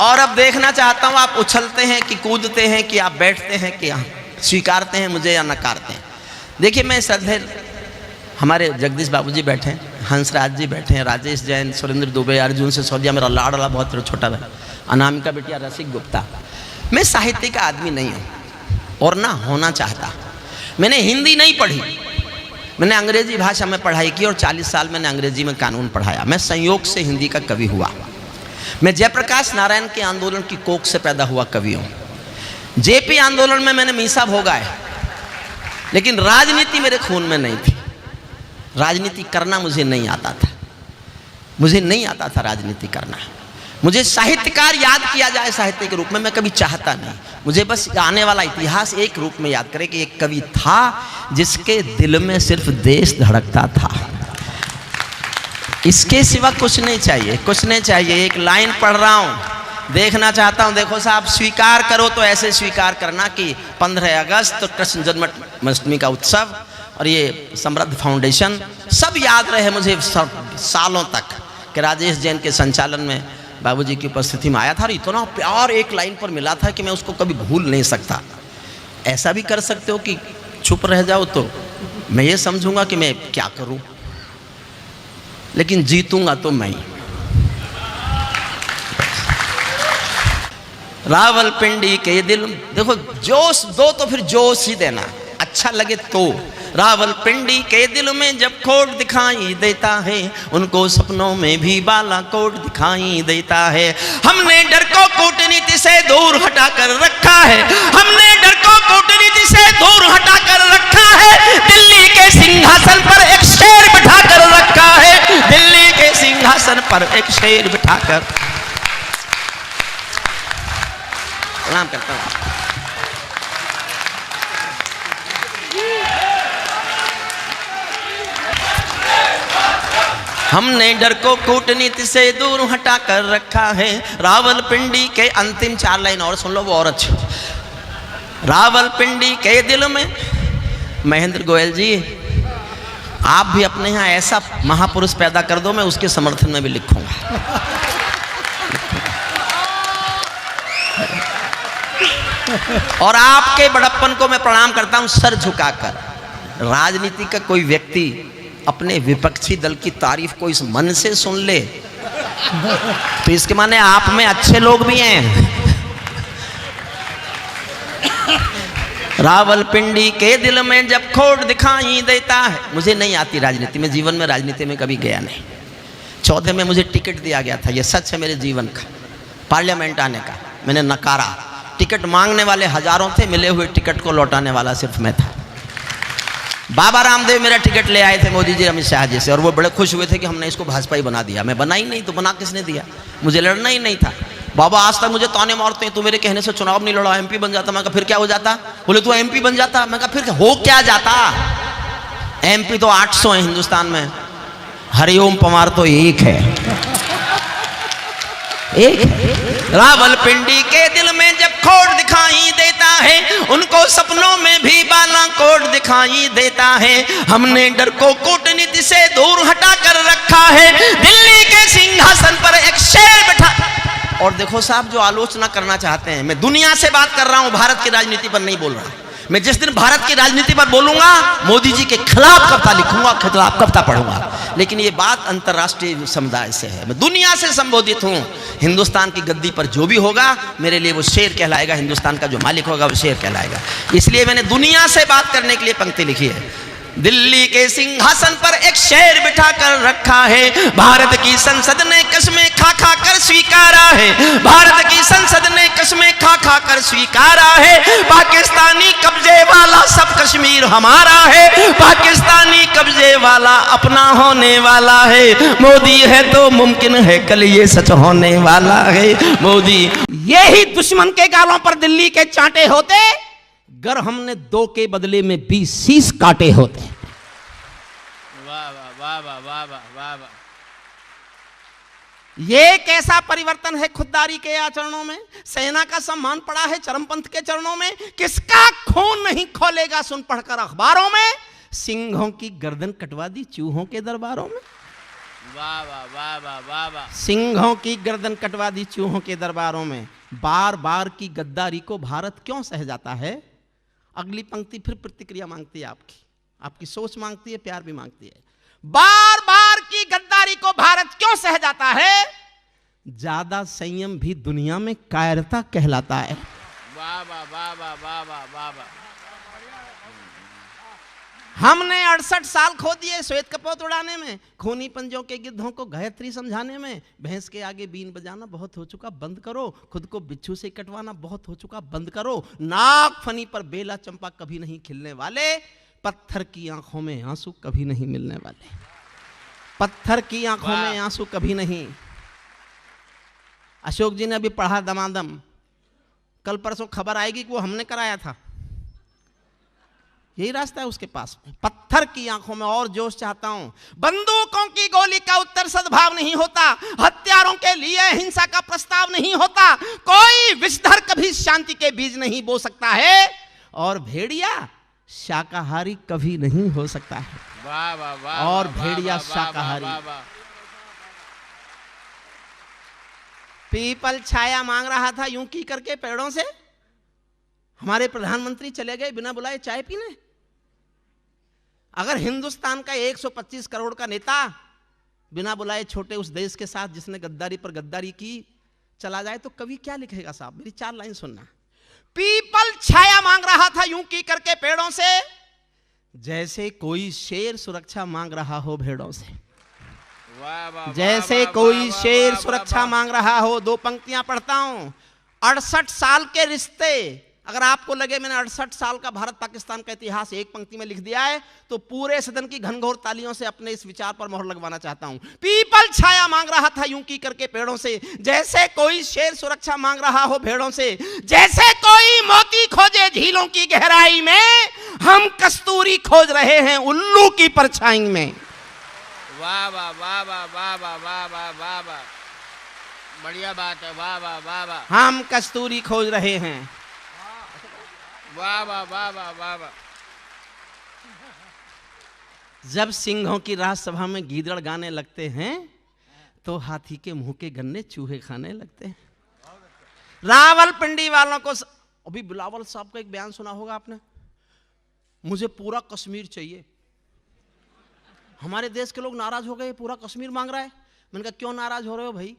और अब देखना चाहता हूं आप उछलते हैं कि कूदते हैं कि आप बैठते हैं कि स्वीकारते हैं मुझे या नकारते हैं। देखिए, मैं श्रद्धेय हमारे जगदीश बाबूजी बैठे हैं, हंसराज जी बैठे हैं, राजेश जैन, सुरेंद्र दुबे, अर्जुन सिसोदिया, मेरा लाडला बहुत छोटा भाई, अनामिका बिटिया, रसिक गुप्ता। मैं साहित्य का आदमी नहीं हूँ और ना होना चाहता। मैंने हिंदी नहीं पढ़ी, मैंने अंग्रेजी भाषा में पढ़ाई की और 40 साल मैंने अंग्रेजी में कानून पढ़ाया। मैं संयोग से हिंदी का कवि हुआ। मैं जयप्रकाश नारायण के आंदोलन की कोख से पैदा हुआ कवि हूँ। जेपी आंदोलन में मैंने मीसा भोगा है, लेकिन राजनीति मेरे खून में नहीं थी। राजनीति करना मुझे नहीं आता था, मुझे नहीं आता था राजनीति करना। मुझे साहित्यकार याद किया जाए साहित्य के रूप में, मैं कभी चाहता नहीं। मुझे बस आने वाला इतिहास एक रूप में याद करे कि एक कवि था जिसके दिल में सिर्फ देश धड़कता था, इसके सिवा कुछ नहीं चाहिए, कुछ नहीं चाहिए। एक लाइन पढ़ रहा हूँ, देखना चाहता हूँ। देखो साहब, स्वीकार करो तो ऐसे स्वीकार करना कि 15 अगस्त तो कृष्ण जन्माष्टमी का उत्सव और ये समृद्ध फाउंडेशन सब याद रहे मुझे सालों तक कि राजेश जैन के संचालन में बाबूजी की उपस्थिति में आया था और इतना प्यार एक लाइन पर मिला था कि मैं उसको कभी भूल नहीं सकता। ऐसा भी कर सकते हो कि चुप रह जाओ तो मैं ये समझूंगा कि मैं क्या करूं, लेकिन जीतूंगा तो मैं। रावलपिंडी के दिल, देखो जोश दो तो फिर जोश ही देना, अच्छा लगे तो। रावलपिंडी के दिल में जब खोट दिखाई देता है, उनको सपनों में भी बालाकोट दिखाई देता है। हमने डर को कूटनीति से दूर हटा कर रखा है, हमने डर को कूटनीति से दूर हटा कर रखा है। दिल्ली के सिंहासन पर एक शेर बिठा कर रखा है, दिल्ली के सिंहासन पर एक शेर बिठा कर। प्रणाम करता हूँ। हमने डर को कूटनीति से दूर हटा कर रखा है। रावलपिंडी के अंतिम 4 लाइन और सुन लो, वो और अच्छी। रावलपिंडी के दिल में, महेंद्र गोयल जी आप भी अपने यहाँ ऐसा महापुरुष पैदा कर दो, मैं उसके समर्थन में भी लिखूंगा। और आपके बड़प्पन को मैं प्रणाम करता हूं सर झुकाकर। राजनीति का कोई व्यक्ति अपने विपक्षी दल की तारीफ को इस मन से सुन ले तो इसके माने आप में अच्छे लोग भी हैं। रावलपिंडी के दिल में जब खोट दिखाई देता है। मुझे नहीं आती राजनीति में, जीवन में राजनीति में कभी गया नहीं। 14 में मुझे टिकट दिया गया था, यह सच है मेरे जीवन का, पार्लियामेंट आने का। मैंने नकारा। टिकट मांगने वाले हजारों थे, मिले हुए टिकट को लौटाने वाला सिर्फ मैं था। बाबा रामदेव मेरा टिकट ले आए थे, मोदी जी, अमित शाह जी से, और वो बड़े खुश हुए थे कि हमने इसको भाजपा ही बना दिया। मैं बना ही नहीं, तो बना किसने दिया? मुझे लड़ना ही नहीं था। बाबा आज तक मुझे ताने मारते हैं, तू मेरे कहने से चुनाव नहीं लड़ा, एमपी बन जाता। मैं कहा फिर क्या हो जाता? बोले तू एमपी बन जाता। मैं कहा फिर हो क्या जाता? एमपी तो 800 है हिंदुस्तान में, हरिओम पवार तो एक है, एक। रावलपिंडी के दिल में जब खोट दिखाई देता है, उनको सपनों में भी बालाकोट दिखाई देता है। हमने डर को कूटनीति से दूर हटा कर रखा है, दिल्ली के सिंहासन पर एक शेर बैठा। और देखो साहब, जो आलोचना करना चाहते हैं, मैं दुनिया से बात कर रहा हूं, भारत की राजनीति पर नहीं बोल रहा। मैं जिस दिन भारत की राजनीति पर बोलूंगा, मोदी जी के खिलाफ कविता लिखूंगा, खिलाफ कविता पढ़ूंगा। लेकिन ये बात अंतर्राष्ट्रीय समुदाय से है, मैं दुनिया से संबोधित हूं। हिंदुस्तान की गद्दी पर जो भी होगा मेरे लिए वो शेर कहलाएगा, हिंदुस्तान का जो मालिक होगा वो शेर कहलाएगा। इसलिए मैंने दुनिया से बात करने के लिए पंक्ति लिखी है। दिल्ली के सिंहासन पर एक शेर बिठा कर रखा है, भारत की संसद ने कसमें खा खा कर स्वीकारा है, भारत की संसद ने कसमें खा खा कर स्वीकारा है। पाकिस्तानी कब्जे वाला सब कश्मीर हमारा है, पाकिस्तानी कब्जे वाला अपना होने वाला है। मोदी है तो मुमकिन है कल ये सच होने वाला है। मोदी, यही दुश्मन के गालों पर दिल्ली के चांटे होते, गर हमने 2 के बदले में 20 शीश काटे होते। वाह वाह वाह वाह वाह वाह वाह वाह। ये कैसा परिवर्तन है खुददारी के आचरणों में। सेना का सम्मान पड़ा है चरमपंथ के चरणों में। किसका खून नहीं खोलेगा सुन पढ़कर अखबारों में। सिंहों की गर्दन कटवा दी चूहों के दरबारों में। वाह वाह वाह वाह वाह वाह। सिंहों की गर्दन कटवा दी चूहों के दरबारों में। बार बार की गद्दारी को भारत क्यों सह जाता है। अगली पंक्ति फिर प्रतिक्रिया मांगती है आपकी सोच मांगती है, प्यार भी मांगती है। बार बार की गद्दारी को भारत क्यों सह जाता है। ज्यादा संयम भी दुनिया में कायरता कहलाता है। वाह वाह वाह वाह वाह वाह वाह वाह। हमने 68 साल खो दिए श्वेत कपोत उड़ाने में, खूनी पंजों के गिद्धों को गायत्री समझाने में। भैंस के आगे बीन बजाना बहुत हो चुका बंद करो, खुद को बिच्छू से कटवाना बहुत हो चुका बंद करो। नाग फनी पर बेला चंपा कभी नहीं खिलने वाले, पत्थर की आंखों में आंसू कभी नहीं मिलने वाले। पत्थर की आंखों में आंसू कभी नहीं। अशोक जी ने अभी पढ़ा दमादम, कल परसों खबर आएगी कि वो हमने कराया था। यही रास्ता है उसके पास में। पत्थर की आंखों में और जोश चाहता हूं। बंदूकों की गोली का उत्तर सद्भाव नहीं होता, हथियारों के लिए हिंसा का प्रस्ताव नहीं होता। कोई विषधर कभी शांति के बीज नहीं बो सकता है, और भेड़िया शाकाहारी कभी नहीं हो सकता है। वाह वाह वाह। और वाह, भेड़िया वाह, वाह, शाकाहारी। वाह, वाह, वाह। पीपल छाया मांग रहा था यूं की करके पेड़ों से। हमारे प्रधानमंत्री चले गए बिना बुलाए चाय पीने। अगर हिंदुस्तान का 125 करोड़ का नेता बिना बुलाए छोटे उस देश के साथ जिसने गद्दारी पर गद्दारी की चला जाए तो कवि क्या लिखेगा साहब। मेरी 4 लाइन सुनना। पीपल छाया मांग रहा था यूं की करके पेड़ों से, जैसे कोई शेर सुरक्षा मांग रहा हो भेड़ों से। वाह वाह। जैसे कोई शेर सुरक्षा मांग रहा हो। 2 पंक्तियां पढ़ता हूं। 68 साल के रिश्ते। अगर आपको लगे मैंने 68 साल का भारत पाकिस्तान का इतिहास एक पंक्ति में लिख दिया है तो पूरे सदन की घनघोर तालियों से अपने इस विचार पर मोहर लगवाना चाहता हूं। पीपल छाया मांग रहा था यूं की करके पेड़ों से, जैसे कोई शेर सुरक्षा मांग रहा हो भेड़ों से। जैसे कोई मोती खोजे झीलों की गहराई में, हम कस्तूरी खोज रहे हैं उल्लू की परछाई में। वाह वाह वाह वाह वाह वाह वाह वाह वाह वाह। बढ़िया बात है। वाह वाह वाह वाह। हम कस्तूरी खोज रहे हैं। वाह वाह वाह वाह वाह वाह। जब सिंहों की राजसभा में गीदड़ गाने लगते हैं तो हाथी के मुंह के गन्ने चूहे खाने लगते हैं। रावलपिंडी वालों को अभी बिलावल साहब का एक बयान सुना होगा आपने, मुझे पूरा कश्मीर चाहिए। हमारे देश के लोग नाराज हो गए, पूरा कश्मीर मांग रहा है। मैंने कहा क्यों नाराज हो रहे हो भाई,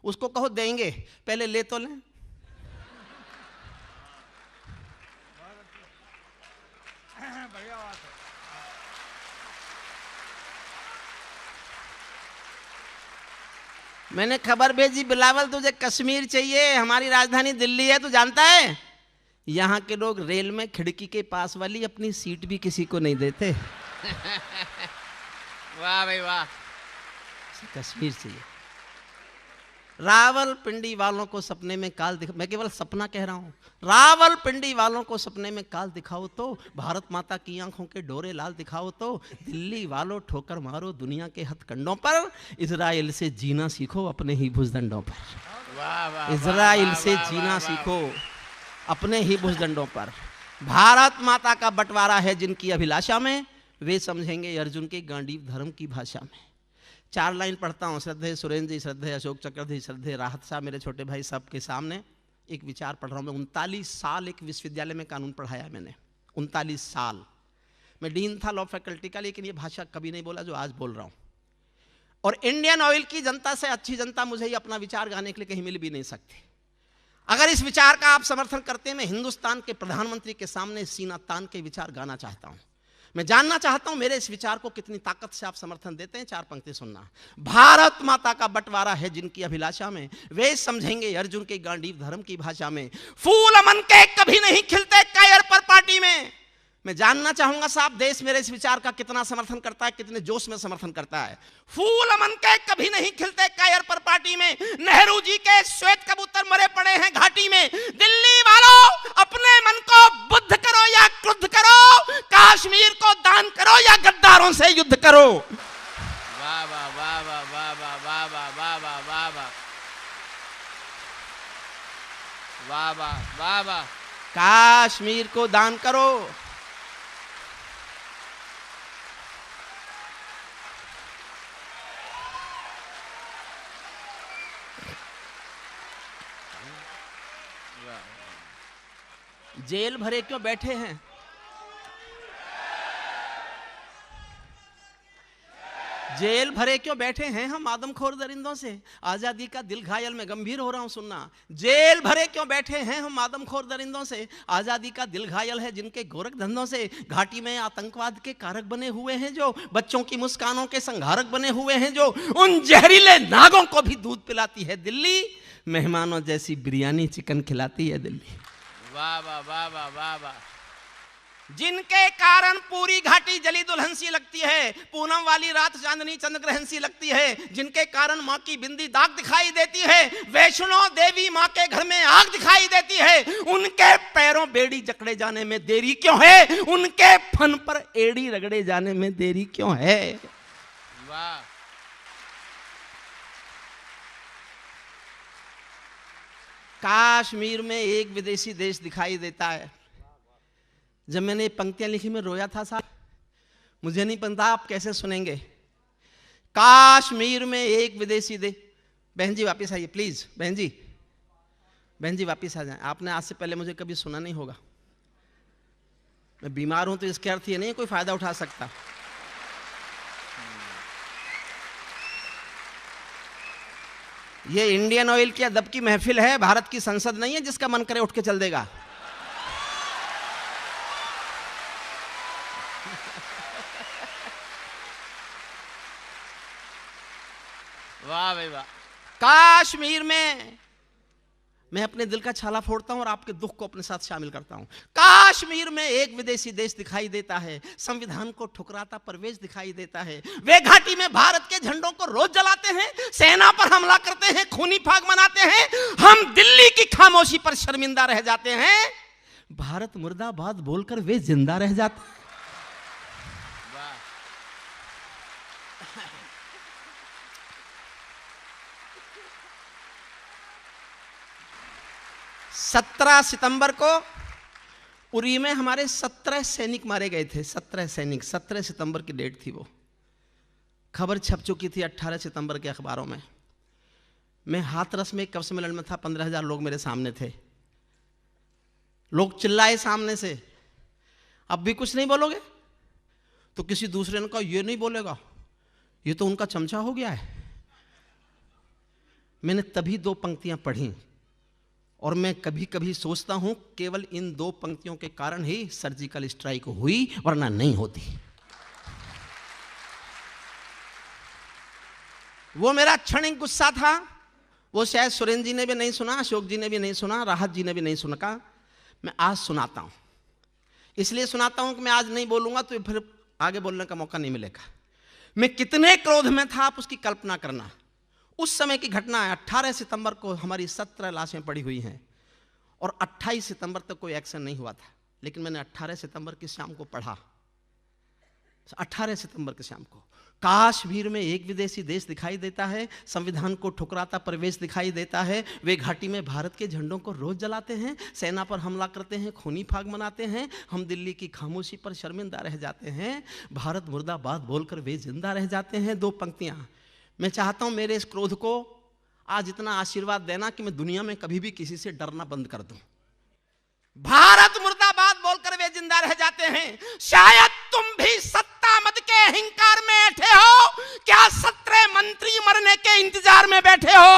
उसको कहो देंगे, पहले ले तो लें। मैंने खबर भेजी बिलावल तुझे कश्मीर चाहिए, हमारी राजधानी दिल्ली है, तू जानता है यहाँ के लोग रेल में खिड़की के पास वाली अपनी सीट भी किसी को नहीं देते। वाह भाई वाह। कश्मीर चाहिए। रावलपिंडी वालों को सपने में काल दिखा, मैं केवल सपना कह रहा हूं। रावलपिंडी वालों को सपने में काल दिखाओ तो, भारत माता की आंखों के डोरे लाल दिखाओ तो, दिल्ली वालों ठोकर मारो दुनिया के हथकंडों पर, इजराइल से जीना सीखो अपने ही भुजदंडों पर। वाह वाह। इजराइल से जीना सीखो अपने ही भुजदंडों पर। भारत माता का बंटवारा है जिनकी अभिलाषा में, वे समझेंगे अर्जुन के गांडीव धर्म की भाषा में। 4 लाइन पढ़ता हूँ। श्रद्धेय सुरेंद्र जी, श्रद्धेय अशोक चक्रवर्ती, श्रद्धेय राहत साहब, मेरे छोटे भाई साहब के सामने एक विचार पढ़ रहा हूँ मैं। 39 साल एक विश्वविद्यालय में कानून पढ़ाया मैंने। 39 साल मैं डीन था लॉ फैकल्टी का, लेकिन ये भाषा कभी नहीं बोला जो आज बोल रहा हूँ। और इंडियन ऑयल की जनता से अच्छी जनता मुझे ही अपना विचार गाने के लिए कहीं मिल भी नहीं सकती। अगर इस विचार का आप समर्थन करते हैं, मैं हिंदुस्तान के प्रधानमंत्री के सामने सीना तान के विचार गाना चाहता हूं। मैं जानना चाहता हूं मेरे इस विचार को कितनी ताकत से आप समर्थन देते हैं। 4 पंक्ति सुनना। भारत माता का बंटवारा है जिनकी अभिलाषा में, वे समझेंगे अर्जुन के गांडीव धर्म की भाषा में। फूल मन के कभी नहीं खिलते कायर पर पार्टी में। मैं जानना चाहूंगा साहब देश मेरे इस विचार का कितना समर्थन करता है, कितने जोश में समर्थन करता है। फूल मन के कभी नहीं खिलते कायर पर पार्टी में, नेहरू जी के श्वेत कबूतर मरे पड़े हैं घाटी में। दिल्ली वालों, अपने मन को बुद्ध करो या क्रुद्ध करो, कश्मीर को दान करो या गद्दारों से युद्ध करो। वाह वाह वाह वाह वाह वाह वाह वाह वाह वाह वाह वाह वाह वाह वाह वाह। कश्मीर को दान करो। जेल भरे क्यों बैठे हैं? जेल भरे क्यों बैठे हैं हम आदमखोर दरिंदों से? आजादी का दिल घायल, मैं गंभीर हो रहा हूं, सुनना। जेल भरे क्यों बैठे हैं हम आदमखोर दरिंदों से? आजादी का दिल घायल है जिनके गोरख धंधों से घाटी में आतंकवाद के कारक बने हुए हैं, जो बच्चों की मुस्कानों के संहारक बने हुए हैं, जो उन जहरीले नागों को भी दूध पिलाती है दिल्ली, मेहमानों जैसी बिरयानी चिकन खिलाती है दिल्ली। वाह वाह वाह वाह वाह वाह। जिनके कारण पूरी घाटी जली दुल्हन सी लगती है, पूनम वाली रात चांदनी चंद्रग्रहण सी लगती है, जिनके कारण माँ की बिंदी दाग दिखाई देती है, वैष्णो देवी माँ के घर में आग दिखाई देती है, उनके पैरों बेड़ी जकड़े जाने में देरी क्यों है? उनके फन पर एड़ी रगड़े जाने में देरी क्यों है? वाह। कश्मीर में एक विदेशी देश दिखाई देता है। जब मैंने ये पंक्तियां लिखी मैं रोया था साहब, मुझे नहीं पता आप कैसे सुनेंगे। कश्मीर में एक विदेशी देश। बहन जी वापस आइए प्लीज, बहन जी वापस आ जाएं। आपने आज से पहले मुझे कभी सुना नहीं होगा। मैं बीमार हूं तो इसके अर्थ ये नहीं कोई फायदा उठा सकता। ये इंडियन ऑयल की अदब की महफिल है, भारत की संसद नहीं है जिसका मन करे उठ के चल देगा। वाह भाई वाह। कश्मीर में मैं अपने दिल का छाला फोड़ता हूं और आपके दुख को अपने साथ शामिल करता हूं। कश्मीर में एक विदेशी देश दिखाई देता है, संविधान को ठुकराता परवेश दिखाई देता है। वे घाटी में भारत के झंडों को रोज जलाते हैं, सेना पर हमला करते हैं, खूनी फाग मनाते हैं। हम दिल्ली की खामोशी पर शर्मिंदा रह जाते हैं, भारत मुर्दाबाद बोलकर वे जिंदा रह जाते हैं। 17 सितंबर को उरी में हमारे 17 सैनिक मारे गए थे। 17 सैनिक, 17 सितंबर की डेट थी वो। खबर छप चुकी थी 18 सितंबर के अखबारों में। मैं हाथरस में एक कवि सम्मेलन में था, 15,000 लोग मेरे सामने थे। लोग चिल्लाए सामने से, अब भी कुछ नहीं बोलोगे? तो किसी दूसरे ने कहा ये नहीं बोलेगा, ये तो उनका चमचा हो गया है। मैंने तभी 2 पंक्तियां पढ़ी और मैं कभी कभी सोचता हूं केवल इन 2 पंक्तियों के कारण ही सर्जिकल स्ट्राइक हुई, वरना नहीं होती। वो मेरा क्षणिक गुस्सा था, वो शायद सुरेंद्र जी ने भी नहीं सुना, अशोक जी ने भी नहीं सुना, राहत जी ने भी नहीं सुना। मैं आज सुनाता हूं, इसलिए सुनाता हूं कि मैं आज नहीं बोलूंगा तो फिर आगे बोलने का मौका नहीं मिलेगा। मैं कितने क्रोध में था आप उसकी कल्पना करना। उस समय की घटना है, 18 सितंबर को हमारी 17 लाशें पड़ी हुई हैं और 28 सितंबर तक कोई एक्शन नहीं हुआ था, लेकिन मैंने 18 सितंबर की शाम को पढ़ा। 18 सितंबर की शाम को कश्मीर में एक विदेशी देश दिखाई देता है, संविधान को ठुकराता परिवेश दिखाई देता है। वे घाटी में भारत के झंडों को रोज जलाते हैं, सेना पर हमला करते हैं, खूनी फाग मनाते हैं। हम दिल्ली की खामोशी पर शर्मिंदा रह जाते हैं, भारत मुर्दाबाद बोलकर वे जिंदा रह जाते हैं। 2 पंक्तियां। मैं चाहता हूं मेरे इस क्रोध को आज इतना आशीर्वाद देना कि मैं दुनिया में कभी भी किसी से डरना बंद कर दूं। भारत मुर्दाबाद बोलकर वे जिंदा रह जाते हैं। शायद तुम भी सत्ता मद के अहंकार में बैठे हो, क्या 17 मंत्री मरने के इंतजार में बैठे हो?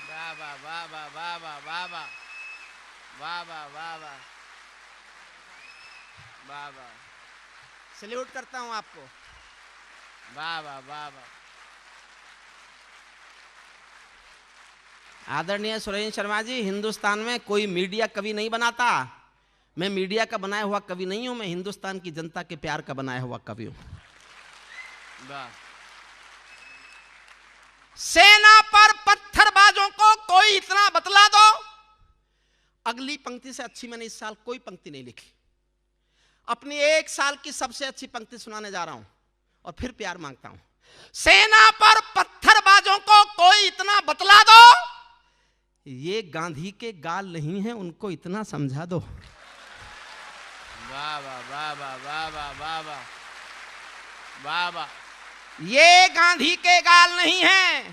वाह वाह वाह वाह वाह वाह वाह वाह वाह वाह वाह वाह वाह वाह। सैल्यूट करता हूं आपको। वाह वाह वाह वाह। आदरणीय सुरेंद्र शर्मा जी, हिंदुस्तान में कोई मीडिया कवि नहीं बनाता। मैं मीडिया का बनाया हुआ कवि नहीं हूं, मैं हिंदुस्तान की जनता के प्यार का बनाया हुआ कवि हूं। वाह। सेना पर पत्थरबाजों को कोई इतना बतला दो। अगली पंक्ति से अच्छी मैंने इस साल कोई पंक्ति नहीं लिखी। अपनी 1 साल की सबसे अच्छी पंक्ति सुनाने जा रहा हूं और फिर प्यार मांगता हूं। सेना पर पत्थरबाजों को कोई इतना बतला दो, ये गांधी के गाल नहीं है, उनको इतना समझा दो। वाह वाह वाह वाह वाह वाह वाह वाह वाह वाह। ये गांधी के गाल नहीं है,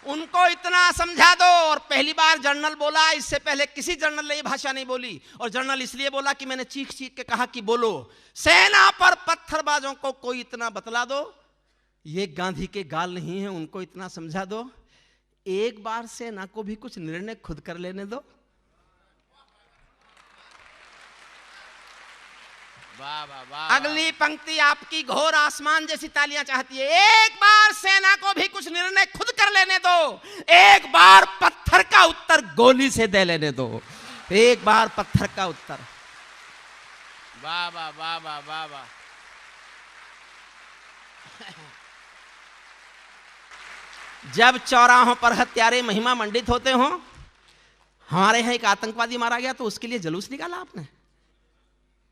उनको इतना समझा दो। और पहली बार जनरल बोला, इससे पहले किसी जनरल ने ये भाषा नहीं बोली। और जनरल इसलिए बोला कि मैंने चीख चीख के कहा कि बोलो, सेना पर पत्थरबाजों को कोई इतना बतला दो, ये गांधी के गाल नहीं है, उनको इतना समझा दो। एक बार सेना को भी कुछ निर्णय खुद कर लेने दो। वाह वाह वाह। अगली पंक्ति आपकी घोर आसमान जैसी तालियां चाहती है। एक बार सेना को भी कुछ निर्णय खुद कर लेने दो, एक बार पत्थर का उत्तर गोली से दे लेने दो, एक बार पत्थर का उत्तर। वाह वाह वाह वाह वाह वाह। जब चौराहों पर हत्यारे महिमा मंडित होते हो, हमारे यहां एक आतंकवादी मारा गया तो उसके लिए जुलूस निकाला आपने।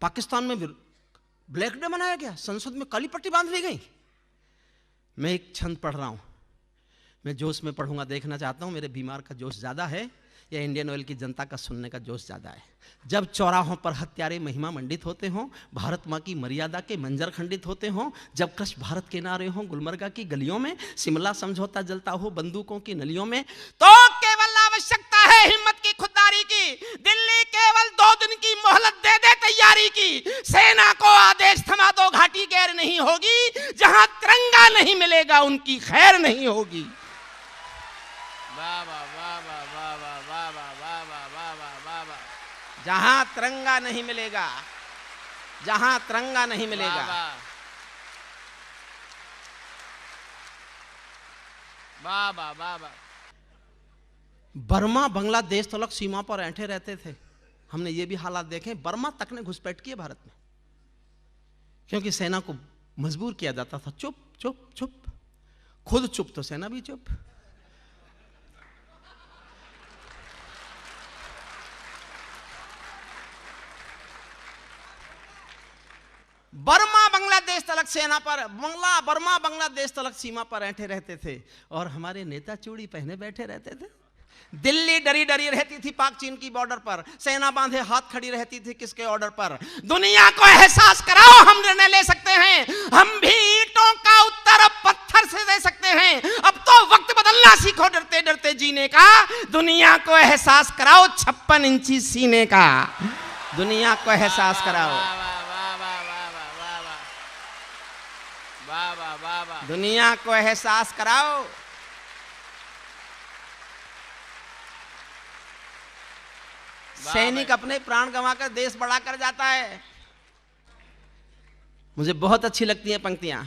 पाकिस्तान में ब्लैक डे मनाया गया, संसद में काली पट्टी बांध ली गई। मैं एक छंद पढ़ रहा हूं, मैं जोश में पढ़ूंगा, देखना चाहता हूं मेरे बीमार का जोश ज्यादा है या इंडियन ऑयल की जनता का सुनने का जोश ज्यादा है। जब चौराहों पर हत्यारे महिमा मंडित होते हों, भारत मां की मर्यादा के मंजर खंडित होते हों, जब कृष्ण भारत के नारे हों गुलमर्गा की गलियों में, शिमला समझौता जलता हो बंदूकों की नलियों में, तो केवल आवश्यकता है हिम्मत की, खुददारी की। दिल्ली केवल 2 दिन की मोहलत दे दे तैयारी की। सेना को आदेश थमा दो, घाटी गैर नहीं होगी। जहां तिरंगा नहीं मिलेगा उनकी खैर नहीं होगी। वाह वाह वाह वाह वाह वाह वाह वाह वाह वाह वाह वाह वाह वाह। जहां तिरंगा नहीं मिलेगा, जहां तिरंगा नहीं मिलेगा। वाह वाह वाह वाह। बर्मा बांग्लादेश तलक सीमा पर ऐंठे रहते थे। हमने ये भी हालात देखे, बर्मा तक ने घुसपैठ की है भारत में, क्योंकि सेना को मजबूर किया जाता था, चुप चुप चुप। खुद चुप तो सेना भी चुप। बर्मा बांग्लादेश तलक सेना पर, बर्मा बांग्लादेश तलक सीमा पर ऐंठे रहते थे और हमारे नेता चूड़ी पहने बैठे रहते थे। दिल्ली डरी डरी रहती थी पाक चीन की बॉर्डर पर, सेना बांधे हाथ खड़ी रहती थी किसके ऑर्डर पर? दुनिया को एहसास कराओ हम निर्णय ले सकते हैं, हम भी ईंटों का उत्तर अब पत्थर से दे सकते हैं। अब तो वक्त बदलना सीखो डरते डरते जीने का। दुनिया को एहसास कराओ 56 इंची सीने का। दुनिया को एहसास कराओ, दुनिया को एहसास कराओ। सैनिक अपने प्राण गंवाकर देश बड़ा कर जाता है। मुझे बहुत अच्छी लगती हैं पंक्तियां।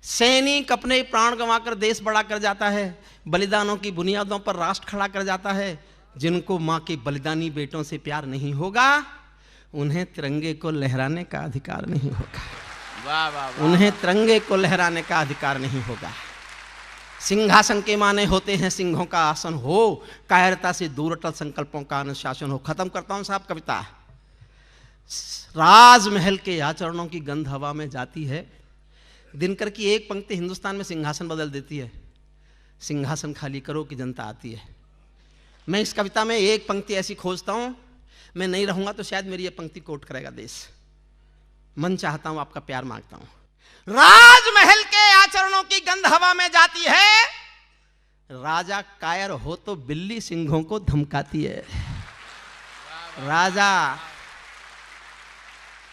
सैनिक अपने प्राण गंवाकर देश बड़ा कर जाता है, बलिदानों की बुनियादों पर राष्ट्र खड़ा कर जाता है। जिनको मां के बलिदानी बेटों से प्यार नहीं होगा, उन्हें तिरंगे को लहराने का अधिकार नहीं होगा। वाह वाह वाह। उन्हें तिरंगे को लहराने का अधिकार नहीं होगा। सिंहासन के माने होते हैं सिंहों का आसन हो, कायरता से दूर अटल संकल्पों का अनुशासन हो। खत्म करता हूं साहब कविता। राजमहल के आचरणों की गंध हवा में जाती है। दिनकर की एक पंक्ति हिंदुस्तान में सिंहासन बदल देती है। सिंहासन खाली करो कि जनता आती है। मैं इस कविता में एक पंक्ति ऐसी खोजता हूं, मैं नहीं रहूंगा तो शायद मेरी ये पंक्ति कोट करेगा देश। मन चाहता हूं, आपका प्यार मांगता हूं। राजमहल के आचरणों की गंध हवा में जाती है, राजा कायर हो तो बिल्ली सिंहों को धमकाती है। राजा,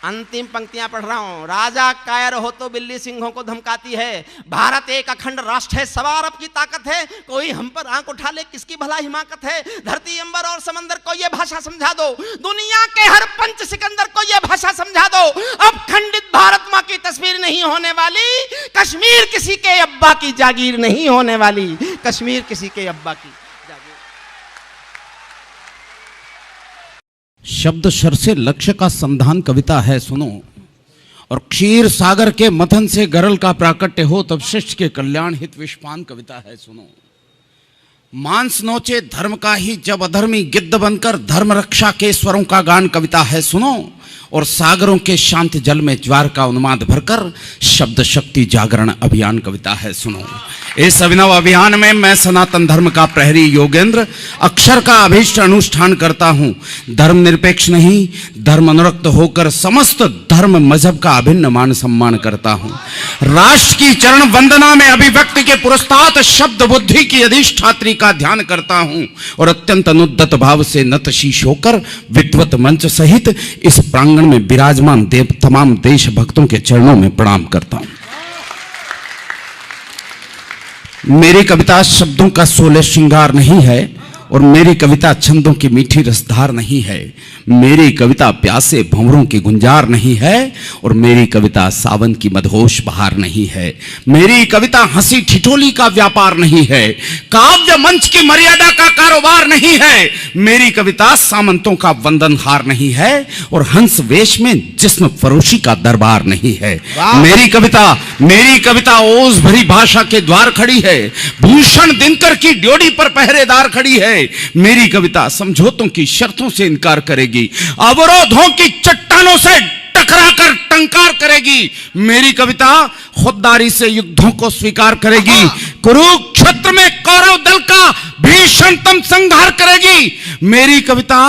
अंतिम पंक्तियां पढ़ रहा हूं। राजा कायर हो तो बिल्ली सिंहों को धमकाती है। भारत एक अखंड राष्ट्र है, सवा अरब की ताकत है। कोई हम पर आंख उठा ले किसकी भला हिमाकत है। धरती अंबर और समंदर को यह भाषा समझा दो, दुनिया के हर पंच सिकंदर को यह भाषा समझा दो। अब खंडित भारत मां की तस्वीर नहीं होने वाली, कश्मीर किसी के अब्बा की जागीर नहीं होने वाली। कश्मीर किसी के अब्बा की जागीर। शब्द शर से लक्ष्य का संधान कविता है, सुनो। और क्षीर सागर के मथन से गरल का प्राकट्य हो, तब शिष्ट के कल्याण हित विषपान कविता है, सुनो। मांस नोचे धर्म का ही जब अधर्मी गिद्ध बनकर धर्म रक्षा के स्वरों का गान कविता है सुनो। और सागरों के शांत जल में ज्वार का उन्माद भरकर शब्द शक्ति जागरण अभियान कविता है सुनो। इस अभिनव अभियान में मैं सनातन धर्म का प्रहरी योगेंद्र अक्षर का अभीष्ट अनुष्ठान करता हूं। धर्म निरपेक्ष नहीं, धर्म अनुरक्त होकर समस्त धर्म मजहब का अभिन्न मान सम्मान करता हूं। राष्ट्र की चरण वंदना में अभिव्यक्ति के पुरस्तात शब्द बुद्धि की अधिष्ठात्री का ध्यान करता हूं और अत्यंत अनुद्दत भाव से नतशीश होकर विद्वत मंच सहित इस प्रांगण में विराजमान देव तमाम देशभक्तों के चरणों में प्रणाम करता हूं। मेरी कविता शब्दों का सोलह श्रृंगार नहीं है और मेरी कविता छंदों की मीठी रसधार नहीं है। मेरी कविता प्यासे भंवरों की गुंजार नहीं है और मेरी कविता सावन की मदहोश बहार नहीं है। मेरी कविता हंसी ठिठोली का व्यापार नहीं है, काव्य मंच की मर्यादा का कारोबार नहीं है। मेरी कविता सामंतों का वंदनहार नहीं है और हंस वेश में जिस्म फरोशी का दरबार नहीं है। मेरी कविता ओज भरी भाषा के द्वार खड़ी है, भूषण दिनकर की ड्योढ़ी पर पहरेदार खड़ी है। मेरी कविता समझौतों की शर्तों से इनकार करेगी, अवरोधों की चट्टानों से टकराकर टंकार करेगी। मेरी कविता खुददारी से युद्धों को स्वीकार करेगी, कुरुक्षेत्र में कौरव दल का भीषणतम संहार करेगी। मेरी कविता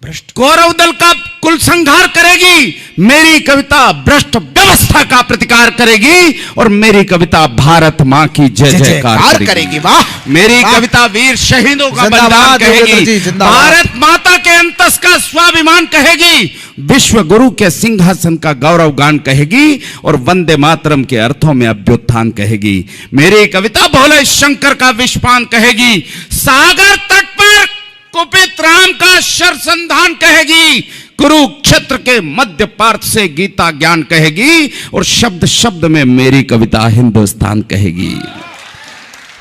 भ्रष्ट कौरव दल का कुल संहार करेगी। मेरी कविता भ्रष्ट व्यवस्था का प्रतिकार करेगी और मेरी कविता भारत मां की जय जयकार करेगी। वाह! मेरी कविता वीर शहीदों का बलिदान कहेगी, भारत माता के अंतस का स्वाभिमान कहेगी, विश्व गुरु के सिंहासन का गौरव गान कहेगी और वंदे मातरम के अर्थों में अभ्युत्थान कहेगी। मेरी कविता भोले शंकर का विश्वान कहेगी, सागर तट पर कुपित राम का शरसंधान कहेगी, कुरुक्षेत्र के मध्य पार्थ से गीता ज्ञान कहेगी और शब्द शब्द में मेरी कविता हिंदुस्तान कहेगी।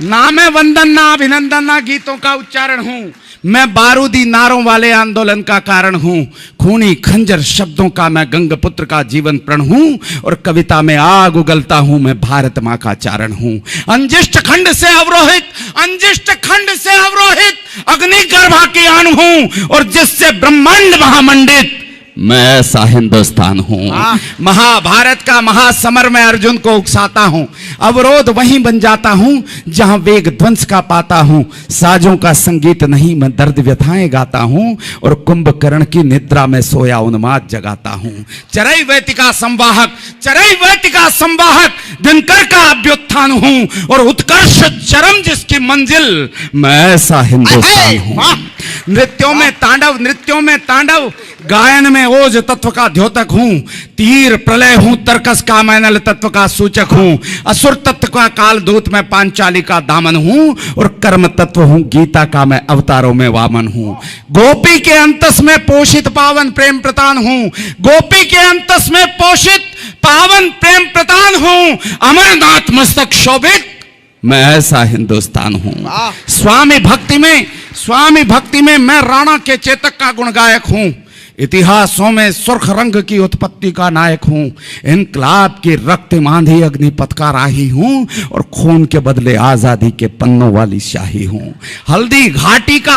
ना मैं वंदन ना अभिनंदन ना गीतों का उच्चारण हूं, मैं बारूदी नारों वाले आंदोलन का कारण हूं, खूनी खंजर शब्दों का मैं गंगपुत्र का जीवन प्रण हूं और कविता में आग उगलता हूं, मैं भारत मां का चारण हूं। अंजिष्ट खंड से अवरोहित अग्नि गर्भा की आन हूं और जिससे ब्रह्मांड महामंडित मैं ऐसा हिंदुस्तान हूं। महाभारत का महासमर में अर्जुन को उकसाता हूं, अवरोध वहीं बन जाता हूं जहां वेग ध्वंस का पाता हूं। साजों का संगीत नहीं मैं दर्द व्यथाएं गाता हूं और कुंभकर्ण की निद्रा में सोया उन्माद जगाता हूं। चरई वैतिका संवाहक दिनकर का अभ्युत्थान हूं और उत्कर्ष चरम जिसकी मंजिल मैं ऐसा हिंदुस्तान हूं। नृत्यों में तांडव गायन में ओज तत्व का द्योतक हूं, तीर प्रलय हूं, तर्कस का मैं नल तत्व का सूचक हूं, असुर तत्व का काल दूत में पांचाली का दामन हूं और कर्म तत्व हूं, गीता का मैं अवतारों में वामन हूं। गोपी के अंतस में पोषित पावन प्रेम प्रतान हूं, गोपी के अंतस में पोषित पावन प्रेम प्रतान हूं, अमरनाथ मस्तक शोभित मैं ऐसा हिंदुस्तान हूं। स्वामी भक्ति में मैं राणा के चेतक का गुणगायक हूं, इतिहासों में सुर्ख रंग की उत्पत्ति का नायक हूं, इनकलाब की रक्त मांधी अग्निपथ का राही हूं और खून के बदले आजादी के पन्नों वाली शाही हूं। हल्दी घाटी का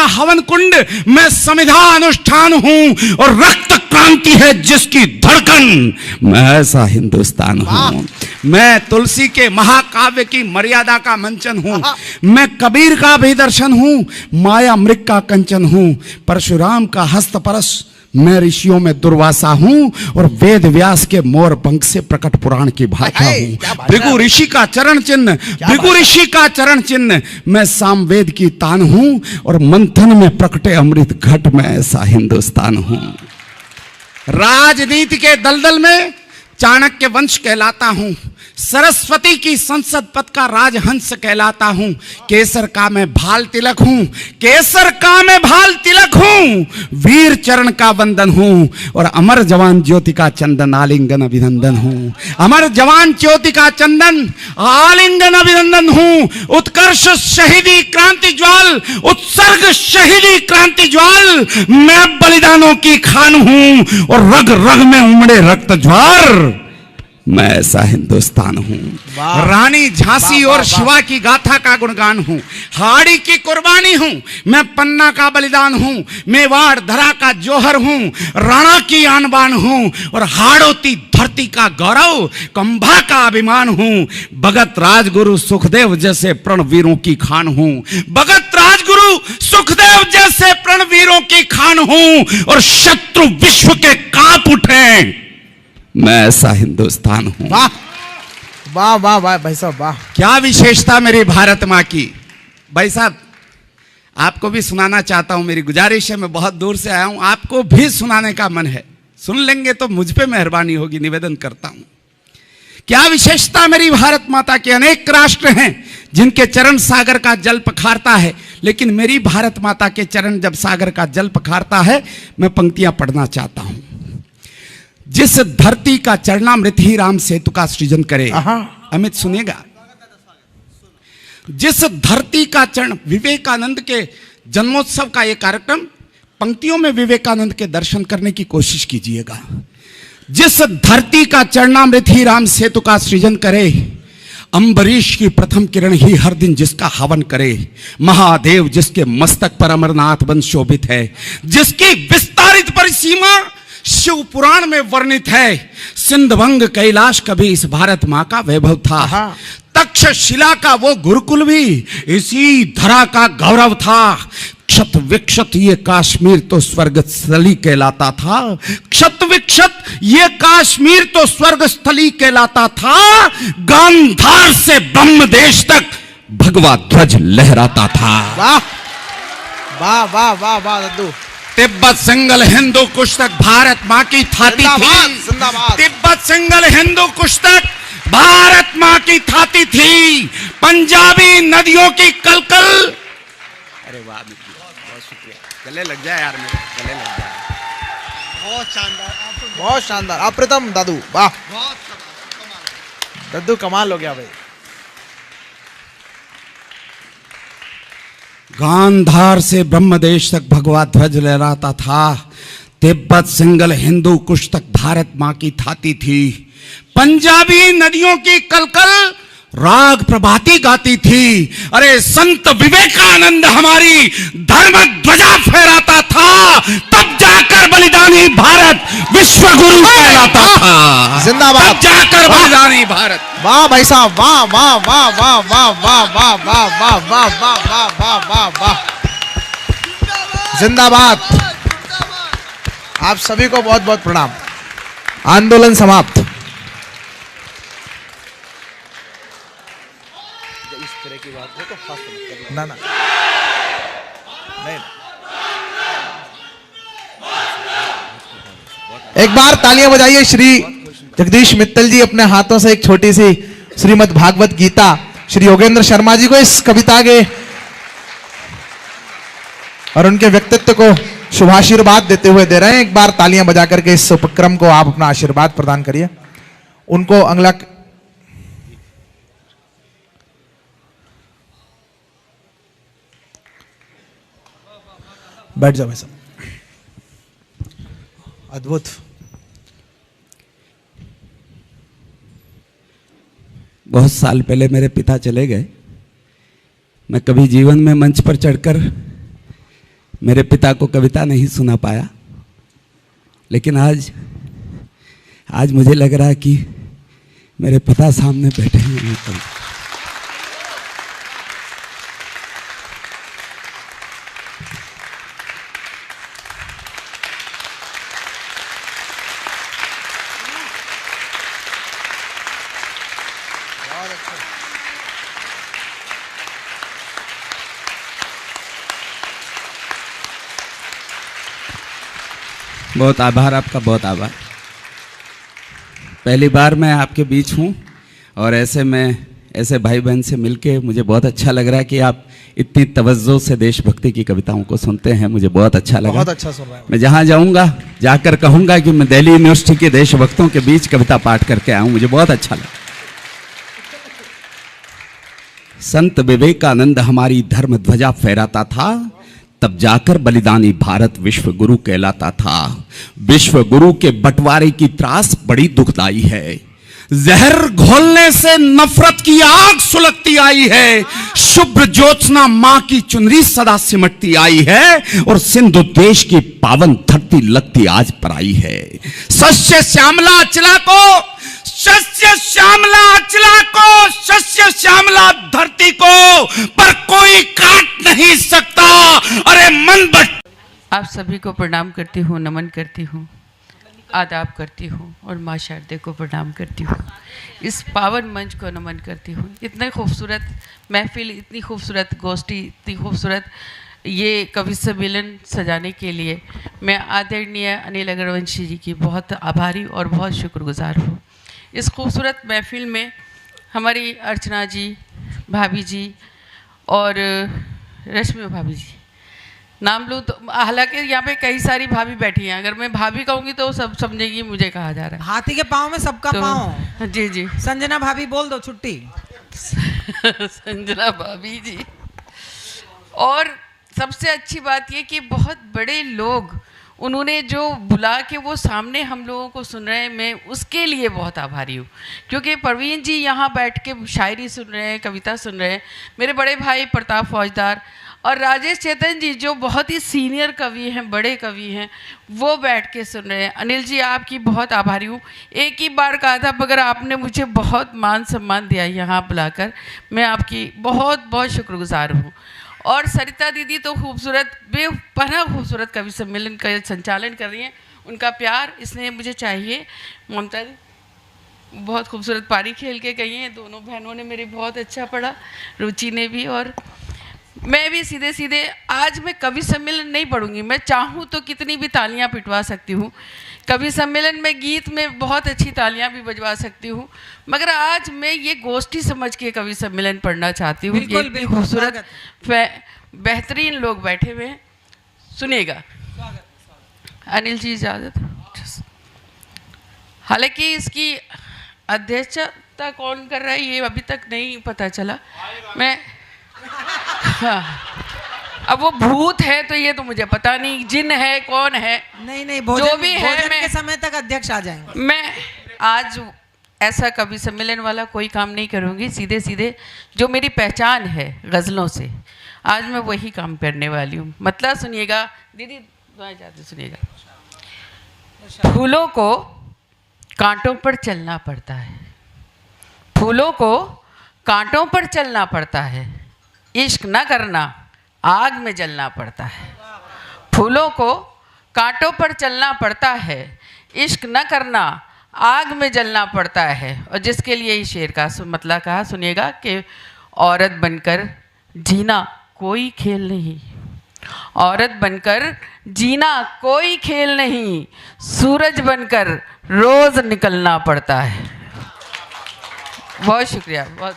हवन कुंड मैं समिधा अनुष्ठान हूं और रक्त क्रांति है जिसकी धड़कन मैं ऐसा हिंदुस्तान हूं। मैं तुलसी के महाकाव्य की मर्यादा का मंचन हूं, मैं कबीर का भी दर्शन हूं, माया मृग का कंचन हूं, परशुराम का हस्त परस मैं ऋषियों में दुर्वासा हूं और वेद व्यास के मोर पंख से प्रकट पुराण की भाषा हूं। भृगु ऋषि का चरण चिन्ह मैं सामवेद की तान हूं और मंथन में प्रकटे अमृत घट में ऐसा हिंदुस्तान हूं। राजनीति के दलदल में चाणक्य वंश कहलाता हूं, सरस्वती की संसद पद का राजहंस कहलाता हूं, केसर का मैं भाल तिलक हूं, वीर चरण का वंदन हूं और अमर जवान ज्योति का चंदन आलिंगन अभिनंदन हूं, अमर जवान ज्योति का चंदन आलिंगन अभिनंदन हूं। उत्कर्ष शहीदी क्रांति ज्वाल, उत्सर्ग शहीदी क्रांति ज्वाल मैं बलिदानों की खान हूं और रग रग में उमड़े रक्त ज्वार मैं ऐसा हिंदुस्तान हूँ। वाह। रानी झांसी वाह, और वाह, शिवा की गाथा का गुणगान हूँ। हाड़ी की कुर्बानी हूँ, मैं पन्ना का बलिदान हूँ, मेवाड़ धरा का जौहर हूँ, राणा की आन बान हूँ और हाड़ोती धरती का गौरव, कंभा का अभिमान हूँ। भगत राजगुरु सुखदेव जैसे प्रणवीरों की खान हूँ, भगत राजगुरु सुखदेव जैसे प्रणवीरों की खान हूँ और शत्रु विश्व के कांप उठे, मैं ऐसा हिंदुस्तान हूं। वाह वाह वाह वाह भाई साहब वाह। क्या विशेषता मेरी भारत मां की। भाई साहब आपको भी सुनाना चाहता हूं, मेरी गुजारिश है, मैं बहुत दूर से आया हूं, आपको भी सुनाने का मन है, सुन लेंगे तो मुझ पे मेहरबानी होगी, निवेदन करता हूं। क्या विशेषता मेरी भारत माता के। अनेक राष्ट्र हैं जिनके चरण सागर का जल पखारता है, लेकिन मेरी भारत माता के चरण जब सागर का जल पखारता है, मैं पंक्तियां पढ़ना चाहता हूं। जिस धरती का चरणामृत ही राम सेतु का सृजन करे। अमित सुनिएगा। जिस धरती का चरण, विवेकानंद के जन्मोत्सव का यह कार्यक्रम, पंक्तियों में विवेकानंद के दर्शन करने की कोशिश कीजिएगा। जिस धरती का चरणामृत ही राम सेतु का सृजन करे, अंबरीश की प्रथम किरण ही हर दिन जिसका हवन करे, महादेव जिसके मस्तक पर अमरनाथ बन शोभित है, जिसकी विस्तारित परिसीमा शिव पुराण में वर्णित है, सिंधवंग कैलाश कभी इस भारत मां का वैभव था, तक्षशिला का वो गुरुकुल भी इसी धरा का गौरव था, क्षत विक्षत ये कश्मीर तो स्वर्ग स्थली कहलाता था, क्षत विक्षत ये कश्मीर तो स्वर्ग स्थली कहलाता था, गांधार से ब्रह्म देश तक भगवा ध्वज लहराता था। वाह वाह वाह वाह वाह दद्दू। तिब्बत सिंगल हिंदू कुश तक भारत मां की थाती थी, तिब्बत सिंगल हिंदू कुश तक भारत मां की थाती थी, पंजाबी नदियों की कलकल। अरे वाह बहुत शुक्रिया, गले लग जाए यार, मेरे गले लग जाए। बहुत शानदार, बहुत शानदार, अप्रतिम दादू, वाह दद्दू कमाल हो गया भाई। गांधार से ब्रह्मदेश तक भगवा ध्वज लहराता था, तिब्बत सिंगल हिंदू कुश तक भारत मां की थाती थी, पंजाबी नदियों की कलकल राग प्रभाती गाती थी, अरे संत विवेकानंद हमारी धर्म ध्वजा फहराता था, तब जाकर बलिदानी भारत विश्व गुरु कहलाता था। जिंदाबाद। तब जाकर बलिदानी भारत। वाह भाई साहब, वाह वाह वाह वाह वाह वाह वाह वाह वाह वाह वाह वाह वाह वाह वाह, जिंदाबाद। आप सभी को बहुत बहुत प्रणाम। आंदोलन समाप्त। इस तरह की बात हो तो खास ना ना नहीं। एक बार तालियां बजाइए श्री जगदीश मित्तल जी अपने हाथों से एक छोटी सी श्रीमद् भागवत गीता श्री योगेंद्र शर्मा जी को इस कविता के और उनके व्यक्तित्व को शुभाशीर्वाद देते हुए दे रहे हैं। एक बार तालियां बजा करके इस उपक्रम को आप अपना आशीर्वाद प्रदान करिए। उनको अगला बैठ जाओ भाई साहब। अद्भुत। बहुत साल पहले मेरे पिता चले गए। मैं कभी जीवन में मंच पर चढ़कर मेरे पिता को कविता नहीं सुना पाया, लेकिन आज मुझे लग रहा है कि मेरे पिता सामने बैठे हैं। बहुत आभार आपका, बहुत आभार। पहली बार मैं आपके बीच हूँ और ऐसे भाई बहन से मिलके मुझे बहुत अच्छा लग रहा है कि आप इतनी तवज्जो से देशभक्ति की कविताओं को सुनते हैं। मुझे बहुत अच्छा लगा। बहुत अच्छा सुन रहा है। मैं जहाँ जाऊँगा जाकर कहूँगा कि मैं दिल्ली यूनिवर्सिटी के देशभक्तों के बीच कविता पाठ करके आया हूँ। मुझे बहुत अच्छा लगा। संत विवेकानंद हमारी धर्म ध्वजा फहराता था, तब जाकर बलिदानी भारत विश्व गुरु कहलाता था। विश्व गुरु के बंटवारे की त्रास बड़ी दुखदाई है। जहर घोलने से नफरत की आग सुलगती आई है, शुभ्र ज्योत्सना मां की चुनरी सदा सिमटती आई है, और सिंधु देश की पावन धरती लगती आज पर आई है। सस्य श्यामला अचला को, सस्य श्यामला अचला को, सस्य श्यामला धरती को, पर कोई काट नहीं सकता। अरे मन बट। आप सभी को प्रणाम करती हूँ, नमन करती हूँ, आदाब करती हूँ और माँ शारदे को प्रणाम करती हूँ। इस पावन मंच को नमन करती हूँ। इतने खूबसूरत महफिल, इतनी खूबसूरत गोष्ठी, इतनी खूबसूरत ये कवि सम्मेलन सजाने के लिए मैं आदरणीय अनिल अग्रवंशी जी की बहुत आभारी और बहुत शुक्रगुजार हूँ। इस खूबसूरत महफिल में हमारी अर्चना जी, भाभी जी और रश्मि भाभी जी, नाम लूँ तो हालांकि यहाँ पे कई सारी भाभी बैठी हैं, अगर मैं भाभी कहूँगी तो सब समझेगी मुझे कहा जा रहा है। हाथी के पाँव में सबका तो, पाँव। जी जी संजना भाभी बोल दो छुट्टी। संजना भाभी जी। और सबसे अच्छी बात ये कि बहुत बड़े लोग उन्होंने जो बुला के वो सामने हम लोगों को सुन रहे हैं, मैं उसके लिए बहुत आभारी हूँ। क्योंकि प्रवीण जी यहाँ बैठ के शायरी सुन रहे हैं, कविता सुन रहे हैं, मेरे बड़े भाई प्रताप फौजदार और राजेश चेतन जी जो बहुत ही सीनियर कवि हैं, बड़े कवि हैं, वो बैठ के सुन रहे हैं। अनिल जी आपकी बहुत आभारी हूँ। एक ही बार कहा था मगर आपने मुझे बहुत मान सम्मान दिया यहाँ बुलाकर, मैं आपकी बहुत बहुत शुक्रगुजार हूँ। और सरिता दीदी तो खूबसूरत, बेपनाह खूबसूरत कवि सम्मेलन का संचालन कर रही हैं, उनका प्यार इसने मुझे चाहिए। ममता जी बहुत खूबसूरत पारी खेल के गई हैं, दोनों बहनों ने मेरी बहुत अच्छा पढ़ा, रुचि ने भी और मैं भी। सीधे सीधे आज मैं कवि सम्मेलन नहीं पढ़ूंगी, मैं चाहूँ तो कितनी भी तालियां पिटवा सकती हूँ, कवि सम्मेलन में गीत में बहुत अच्छी तालियां भी बजवा सकती हूँ, मगर आज मैं ये गोष्ठी समझ के कवि सम्मेलन पढ़ना चाहती हूँ। ये इतनी खूबसूरत बेहतरीन लोग बैठे हुए हैं, सुनिएगा। अनिल जी इजाज़त। हालांकि इसकी अध्यक्षता कौन कर रहा है ये अभी तक नहीं पता चला। मैं हाँ, अब वो भूत है तो ये तो मुझे पता नहीं, जिन है कौन है, नहीं भोजन, जो भी है भोजन मैं के समय तक अध्यक्ष आ जाएंगे। मैं आज ऐसा कवि सम्मेलन वाला कोई काम नहीं करूँगी, सीधे सीधे जो मेरी पहचान है गज़लों से, आज मैं वही काम करने वाली हूँ। मतलब सुनिएगा दीदी, जाते सुनिएगा। फूलों को कांटों पर चलना पड़ता है, फूलों को कांटों पर चलना पड़ता है, इश्क न करना आग में जलना पड़ता है। फूलों को कांटों पर चलना पड़ता है, इश्क न करना आग में जलना पड़ता है। और जिसके लिए इस शेर का मतलब कहा सुनिएगा कि औरत बनकर जीना कोई खेल नहीं, औरत बनकर जीना कोई खेल नहीं, सूरज बनकर रोज निकलना पड़ता है। बहुत शुक्रिया, बहुत।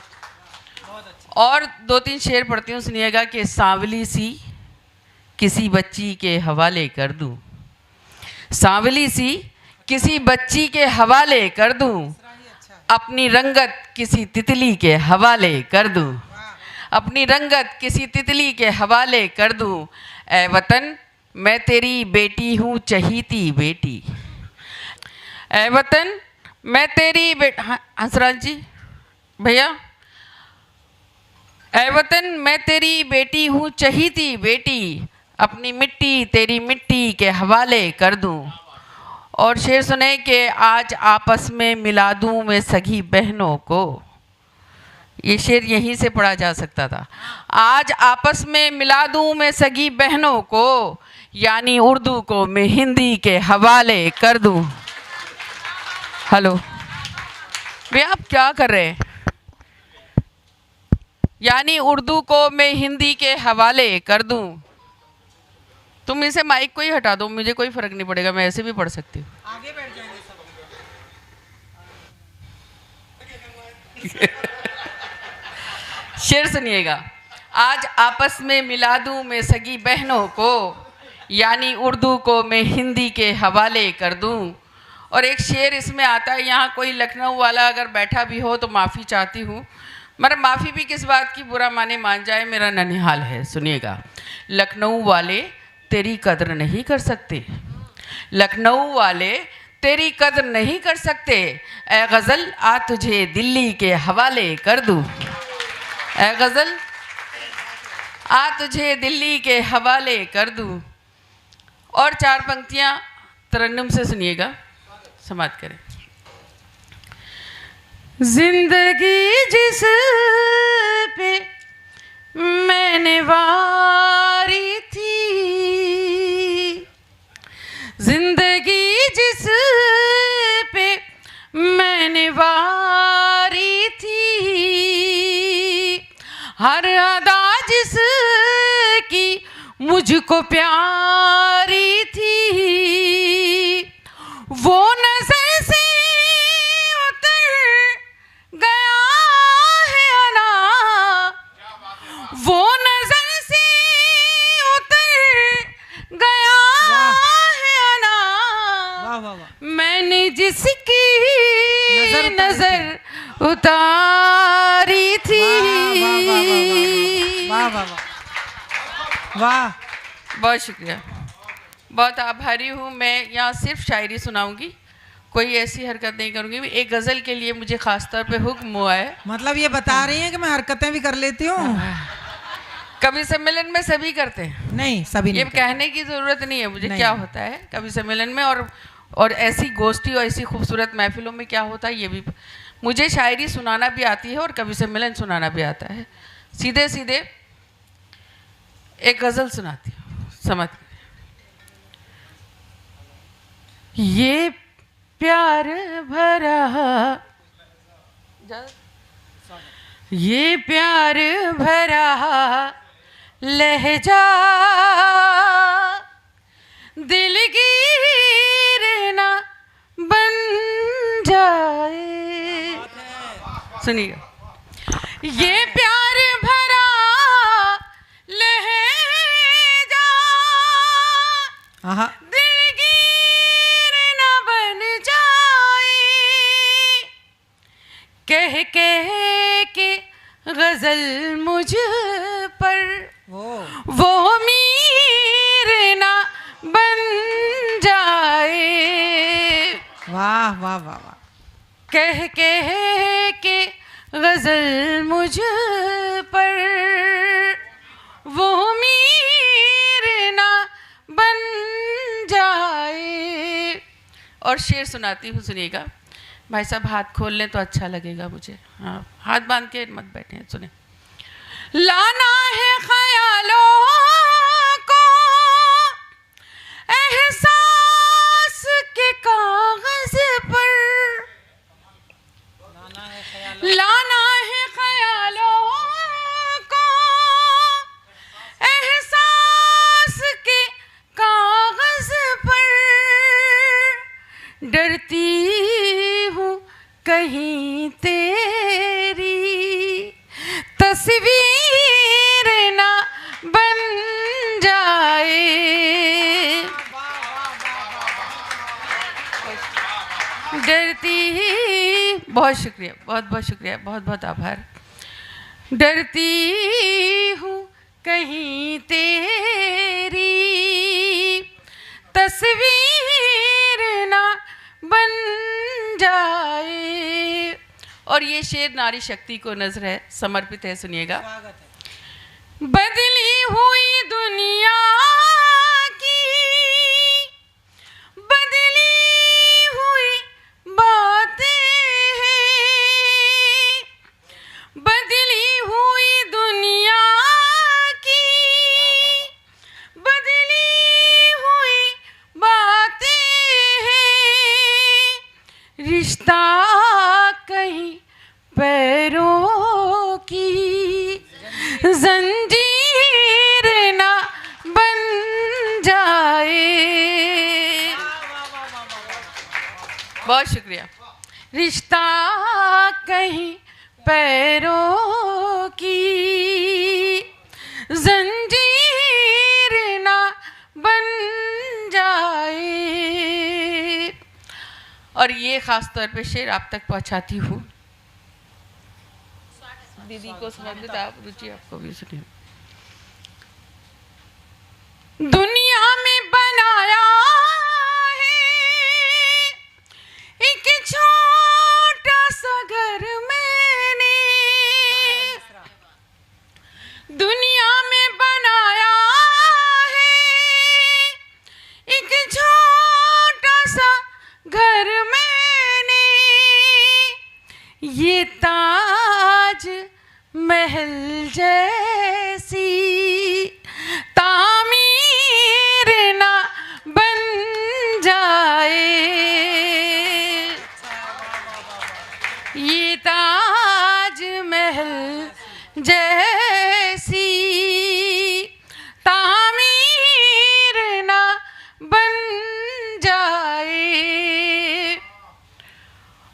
और दो तीन शेर पढ़ती हूँ, सुनिएगा कि सांवली सी किसी बच्ची के हवाले कर दूँ, सांवली सी किसी बच्ची के हवाले कर दूँ, अपनी रंगत किसी तितली के हवाले कर दूँ, अपनी रंगत किसी तितली के हवाले कर दूँ। ऐ वतन मैं तेरी बेटी हूँ चहीती बेटी, ऐ वतन मैं तेरी हंसराज जी भैया, ऐ वतन मैं तेरी बेटी हूँ चहीती बेटी, अपनी मिट्टी तेरी मिट्टी के हवाले कर दूँ। और शेर सुने कि आज आपस में मिला दूँ मैं सगी बहनों को, ये शेर यहीं से पढ़ा जा सकता था। आज आपस में मिला दूँ मैं सगी बहनों को, यानी उर्दू को मैं हिंदी के हवाले कर दूँ। हेलो भैया आप क्या कर रहे हैं? यानी उर्दू को मैं हिंदी के हवाले कर दूं। तुम इसे माइक को ही हटा दो, मुझे कोई फर्क नहीं पड़ेगा, मैं ऐसे भी पढ़ सकती हूँ। आगे बैठ जाएंगे सब। शेर सुनिएगा। आज आपस में मिला दूं मैं सगी बहनों को, यानी उर्दू को मैं हिंदी के हवाले कर दूं। और एक शेर इसमें आता है, यहाँ कोई लखनऊ वाला अगर बैठा भी हो तो माफ़ी चाहती हूँ, मगर माफ़ी भी किस बात की, बुरा माने मान जाए, मेरा ननिहाल है। सुनिएगा। लखनऊ वाले तेरी कदर नहीं कर सकते, लखनऊ वाले तेरी कदर नहीं कर सकते, ऐ गज़ल आ तुझे दिल्ली के हवाले कर दूं। ऐ गज़ल आ तुझे दिल्ली के हवाले कर दूं। और 4 पंक्तियां तरन्नुम से सुनिएगा, समाप्त करें। जिंदगी जिस पे मैंने वारी थी, जिंदगी जिस पे मैंने वारी थी, हर अदा जिसकी मुझको प्यारी थी, वो नजर से उतर गया है अना, वो नजर से उतर गया है अना, वाह वाह वाह, मैंने जिसकी नजर नजर उतारी थी। वाह वाह वाह, वाह। बहुत शुक्रिया, बहुत आभारी हूँ। मैं यहाँ सिर्फ शायरी सुनाऊंगी, कोई ऐसी हरकत नहीं करूंगी। एक गज़ल के लिए मुझे खास तौर पे हुक्म हुआ है। मतलब ये बता रही हैं कि मैं हरकतें भी कर लेती हूँ? कवि सम्मेलन में सभी करते हैं, नहीं, सभी ये नहीं। कहने की जरूरत नहीं है मुझे नहीं। क्या होता है कवि सम्मेलन में, और ऐसी गोष्ठी और ऐसी खूबसूरत महफिलों में क्या होता है ये भी। मुझे शायरी सुनाना भी आती है और कवि सम्मेलन सुनाना भी आता है। सीधे सीधे एक गज़ल सुनाती हूँ, समझ। ये प्यार भरा, ये प्यार भरा लहजा दिलगीर ना बन जाए। सुनिएगा, ये प्यार भरा लहजा आहा, दिलगीर ना बन जाए, कह कह के गजल मुझ पर वो मीर ना बन जाए। वाह वाह वाह वाह, कह कह के गजल मुझ पर वो मीर ना बन जाए। और शेर सुनाती हूँ, सुनिएगा। भाई साहब हाथ खोल लें तो अच्छा लगेगा मुझे। हाँ, हाथ बांध के मत बैठे, सुने। लाना है ख्यालों को एहसास के कागज पर, लाना है ख्यालों को एहसास के कागज पर, डरती हूँ कहीं तेरी तस्वीर ना बन जाए। डरती, बहुत शुक्रिया, बहुत बहुत शुक्रिया, बहुत बहुत आभार। डरती हूँ कहीं तेरी तस्वीर ना बन जाए। और ये शेर नारी शक्ति को नजर है, समर्पित है, सुनिएगा। बदली हुई दुनिया की बदली हुई बातें हैं, बदली हुई दुनिया की बदली हुई बातें हैं, रिश्ता कहीं पैरों की जंजीर ना बन जाए। बहुत शुक्रिया। रिश्ता कहीं पैरों की जंजीर ना बन जाए। और ये खास तौर पे शेर आप तक पहुंचाती हूँ, दीदी को समर्पित, आप रुचि आपको भी सुनिए। दुनिया में बनाया है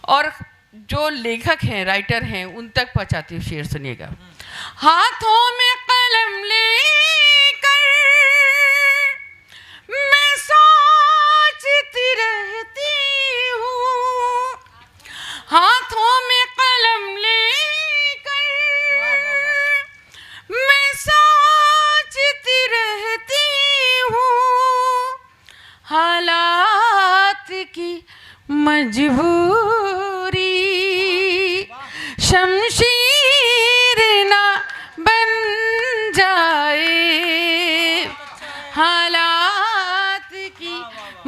और जो लेखक हैं, राइटर हैं, उन तक पहुंचाती हूँ। शेर सुनिएगा। हाथों में कलम लेकर मैं सोचती रहती हूँ, हाथों में कलम लेकर मैं सोचती रहती हूँ, हालात की मजबूरी शमशीर ना बन जाए, हालात की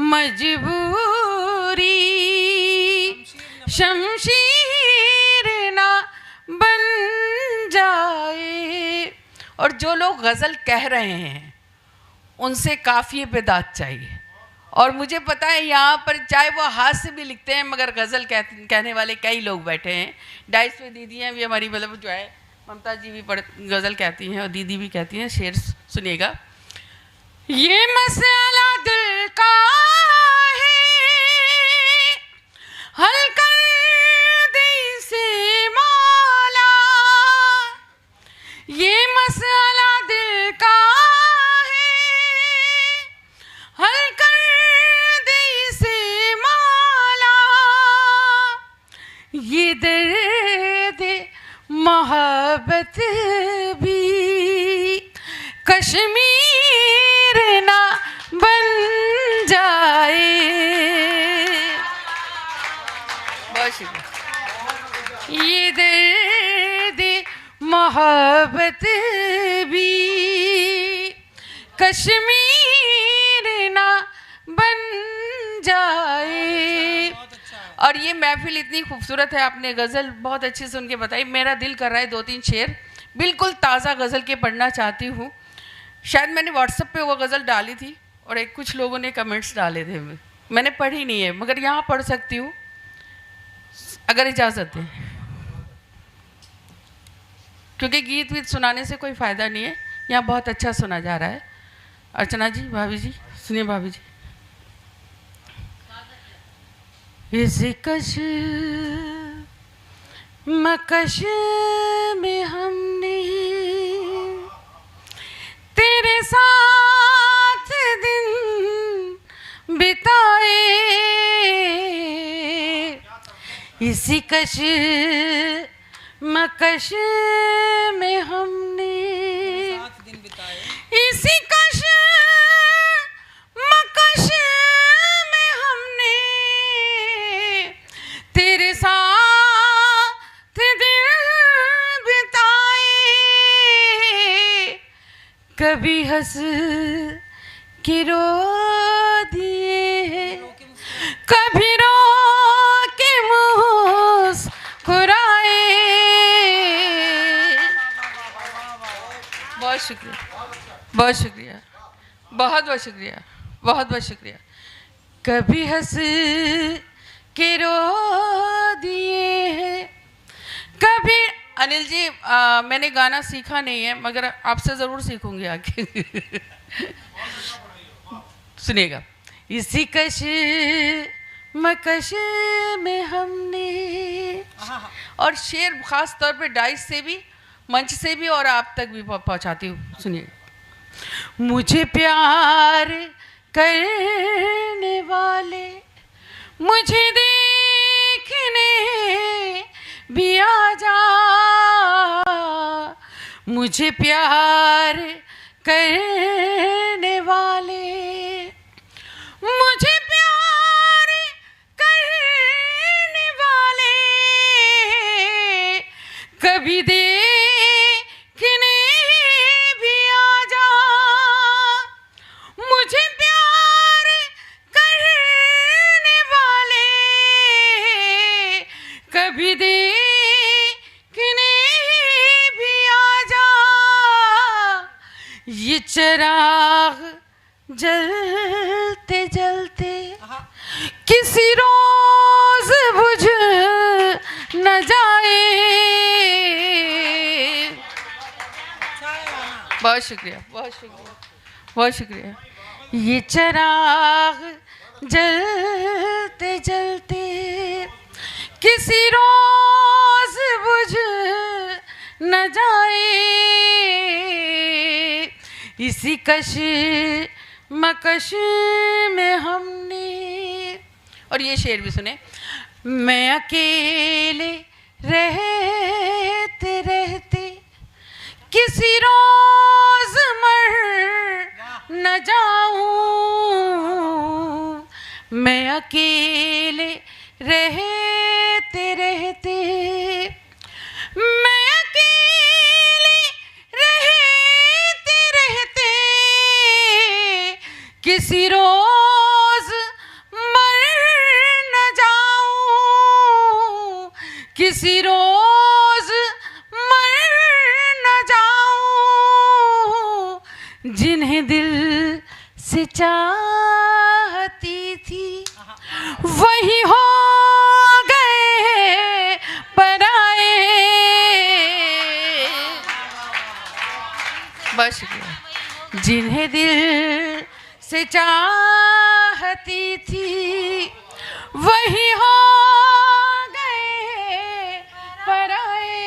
मजबूरी शमशीर ना बन जाए। और जो लोग गज़ल कह रहे हैं उनसे काफ़िए पे दाद चाहिए। और मुझे पता है यहाँ पर चाहे वो हाथ से भी लिखते हैं मगर गज़ल कहने वाले कई लोग बैठे हैं। डाइस में दीदी हैं भी हमारी, मतलब जो है ममता जी भी गज़ल कहती हैं और दीदी भी कहती हैं। शेर सुनिएगा। ये मसला दिल का है हल कर दे इसे मौला, ये मसला दिल का है हल कर दे इसे मौला, ये दर्द मोहब्बत भी कश्मीर ना बन जाए। बहुत शुक्रिया। ये दर्द मोहब्बत भी कश्मीर ना बन जाए। और ये महफिल इतनी खूबसूरत है, आपने गज़ल बहुत अच्छे से उनके बताई। मेरा दिल कर रहा है 2-3 शेर बिल्कुल ताज़ा गज़ल के पढ़ना चाहती हूँ। शायद मैंने व्हाट्सएप पे वो गज़ल डाली थी और कुछ लोगों ने कमेंट्स डाले थे, मैंने पढ़ी नहीं है, मगर यहाँ पढ़ सकती हूँ अगर इजाज़त है, क्योंकि गीत वीत सुनाने से कोई फ़ायदा नहीं है। यहाँ बहुत अच्छा सुना जा रहा है। अर्चना जी, भाभी जी, सुनिए भाभी जी। इस कश मकश में हमने तेरे साथ दिन बिताए, इसी कश मकश में हमने इसी कश मकश में हमने तेरे साथ दिन बिताए, कभी हंस के रो दिए, कभी रो के मुस्कुराए। बहुत शुक्रिया, बहुत शुक्रिया, बहुत बहुत शुक्रिया, बहुत बहुत शुक्रिया। कभी हंस के रो दिए, कभी। अनिल जी, मैंने गाना सीखा नहीं है मगर आपसे ज़रूर सीखूंगी आगे। सुनिएगा। इसी कश मकश में हमने, और शेर ख़ास तौर पे डाइस से भी, मंच से भी और आप तक भी पहुंचाती हूँ। सुनिए। मुझे प्यार करने वाले मुझे देखने भी आ जा, मुझे प्यार करने वाले मुझे प्यार करने वाले कभी देखने भी आ जा, मुझे प्यार करने वाले कभी देखने भी आ जा, ये चिराग जलते जलते किसी रोज बुझ न जाए। बहुत शुक्रिया, बहुत शुक्रिया, बहुत शुक्रिया। ये चिराग जलते जलते किसी रोज बुझ न जाए, इसी कश मकश में हमने। और ये शेर भी सुने। मैं अकेले रहते रहते किसी रोज मर न जाऊं, मैं अकेले रहते रहते, मैं अकेले रहते रहते किसी रोज मर न जाऊं, किसी रोज मर न जाऊं, जिन्हें दिल से चाहती थी वही हो गए पराए। बस शुक्रिया। जिन्हें दिल से चाहती थी वही हो गए पराए,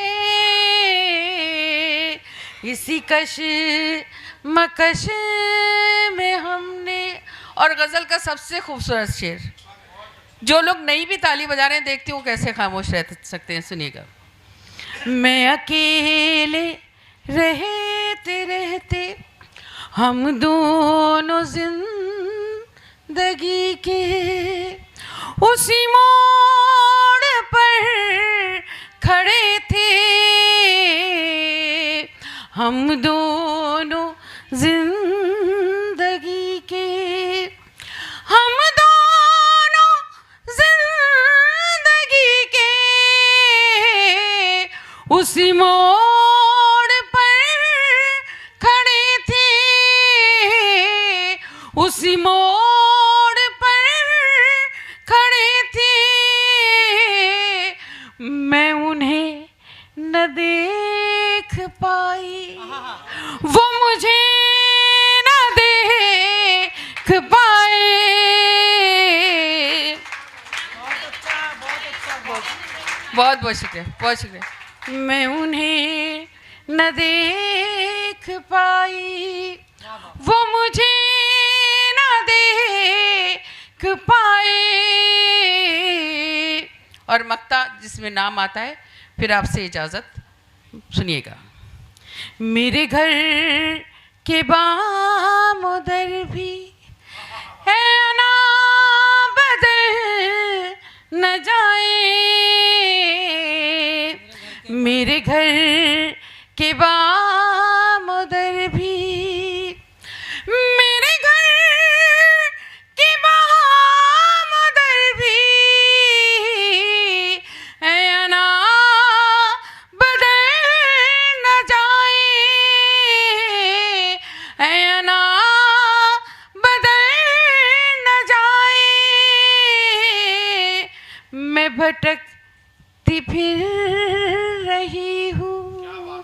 इसी कश मकश में हमने। और गजल का सबसे खूबसूरत शेर, जो लोग नहीं भी ताली बजा रहे हैं देखती हूँ कैसे खामोश रह सकते हैं, सुनिएगा। मैं अकेले रहते रहते हम दोनों जिंदगी के उसी मोड़ पर खड़े थे, हम दोनों जिंदगी के, हम दोनों जिंदगी के उसी मोड़ पर खड़े थे, उसी मोड़ पर खड़े थे। मैं उन्हें न देख पाई, वो मुझे न देख पाए। बहुत बहुत शुक्रिया, बहुत शुक्रिया। मैं उन्हें न देख पाई, वो मुझे न देख पाए। और मक्ता जिसमें नाम आता है, फिर आपसे इजाज़त, सुनिएगा। मेरे घर के बाम उधर भी है ना बदल न जाए, मेरे घर के बाम उधर भी, मेरे घर के बाम उधर भी है ना बदल न जाए, है ना बदल न जाए। मैं भटकती फिर रही हूँ,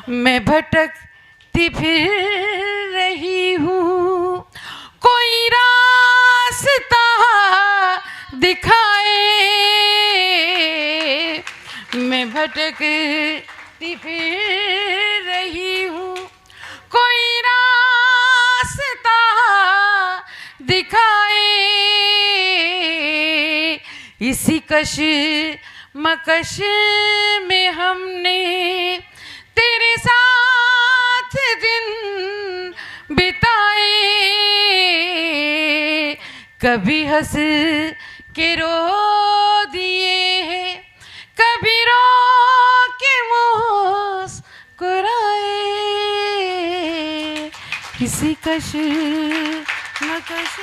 मैं भटकती फिर रही हूँ, कोई रास्ता दिखाए। मैं भटकती फिर रही हूँ, कोई रास्ता दिखाए। इसी कश मकश में हमने तेरे साथ दिन बिताए, कभी हंस के रो दिए हैं, कभी रो के मुस्कुराए। किसी कश मकश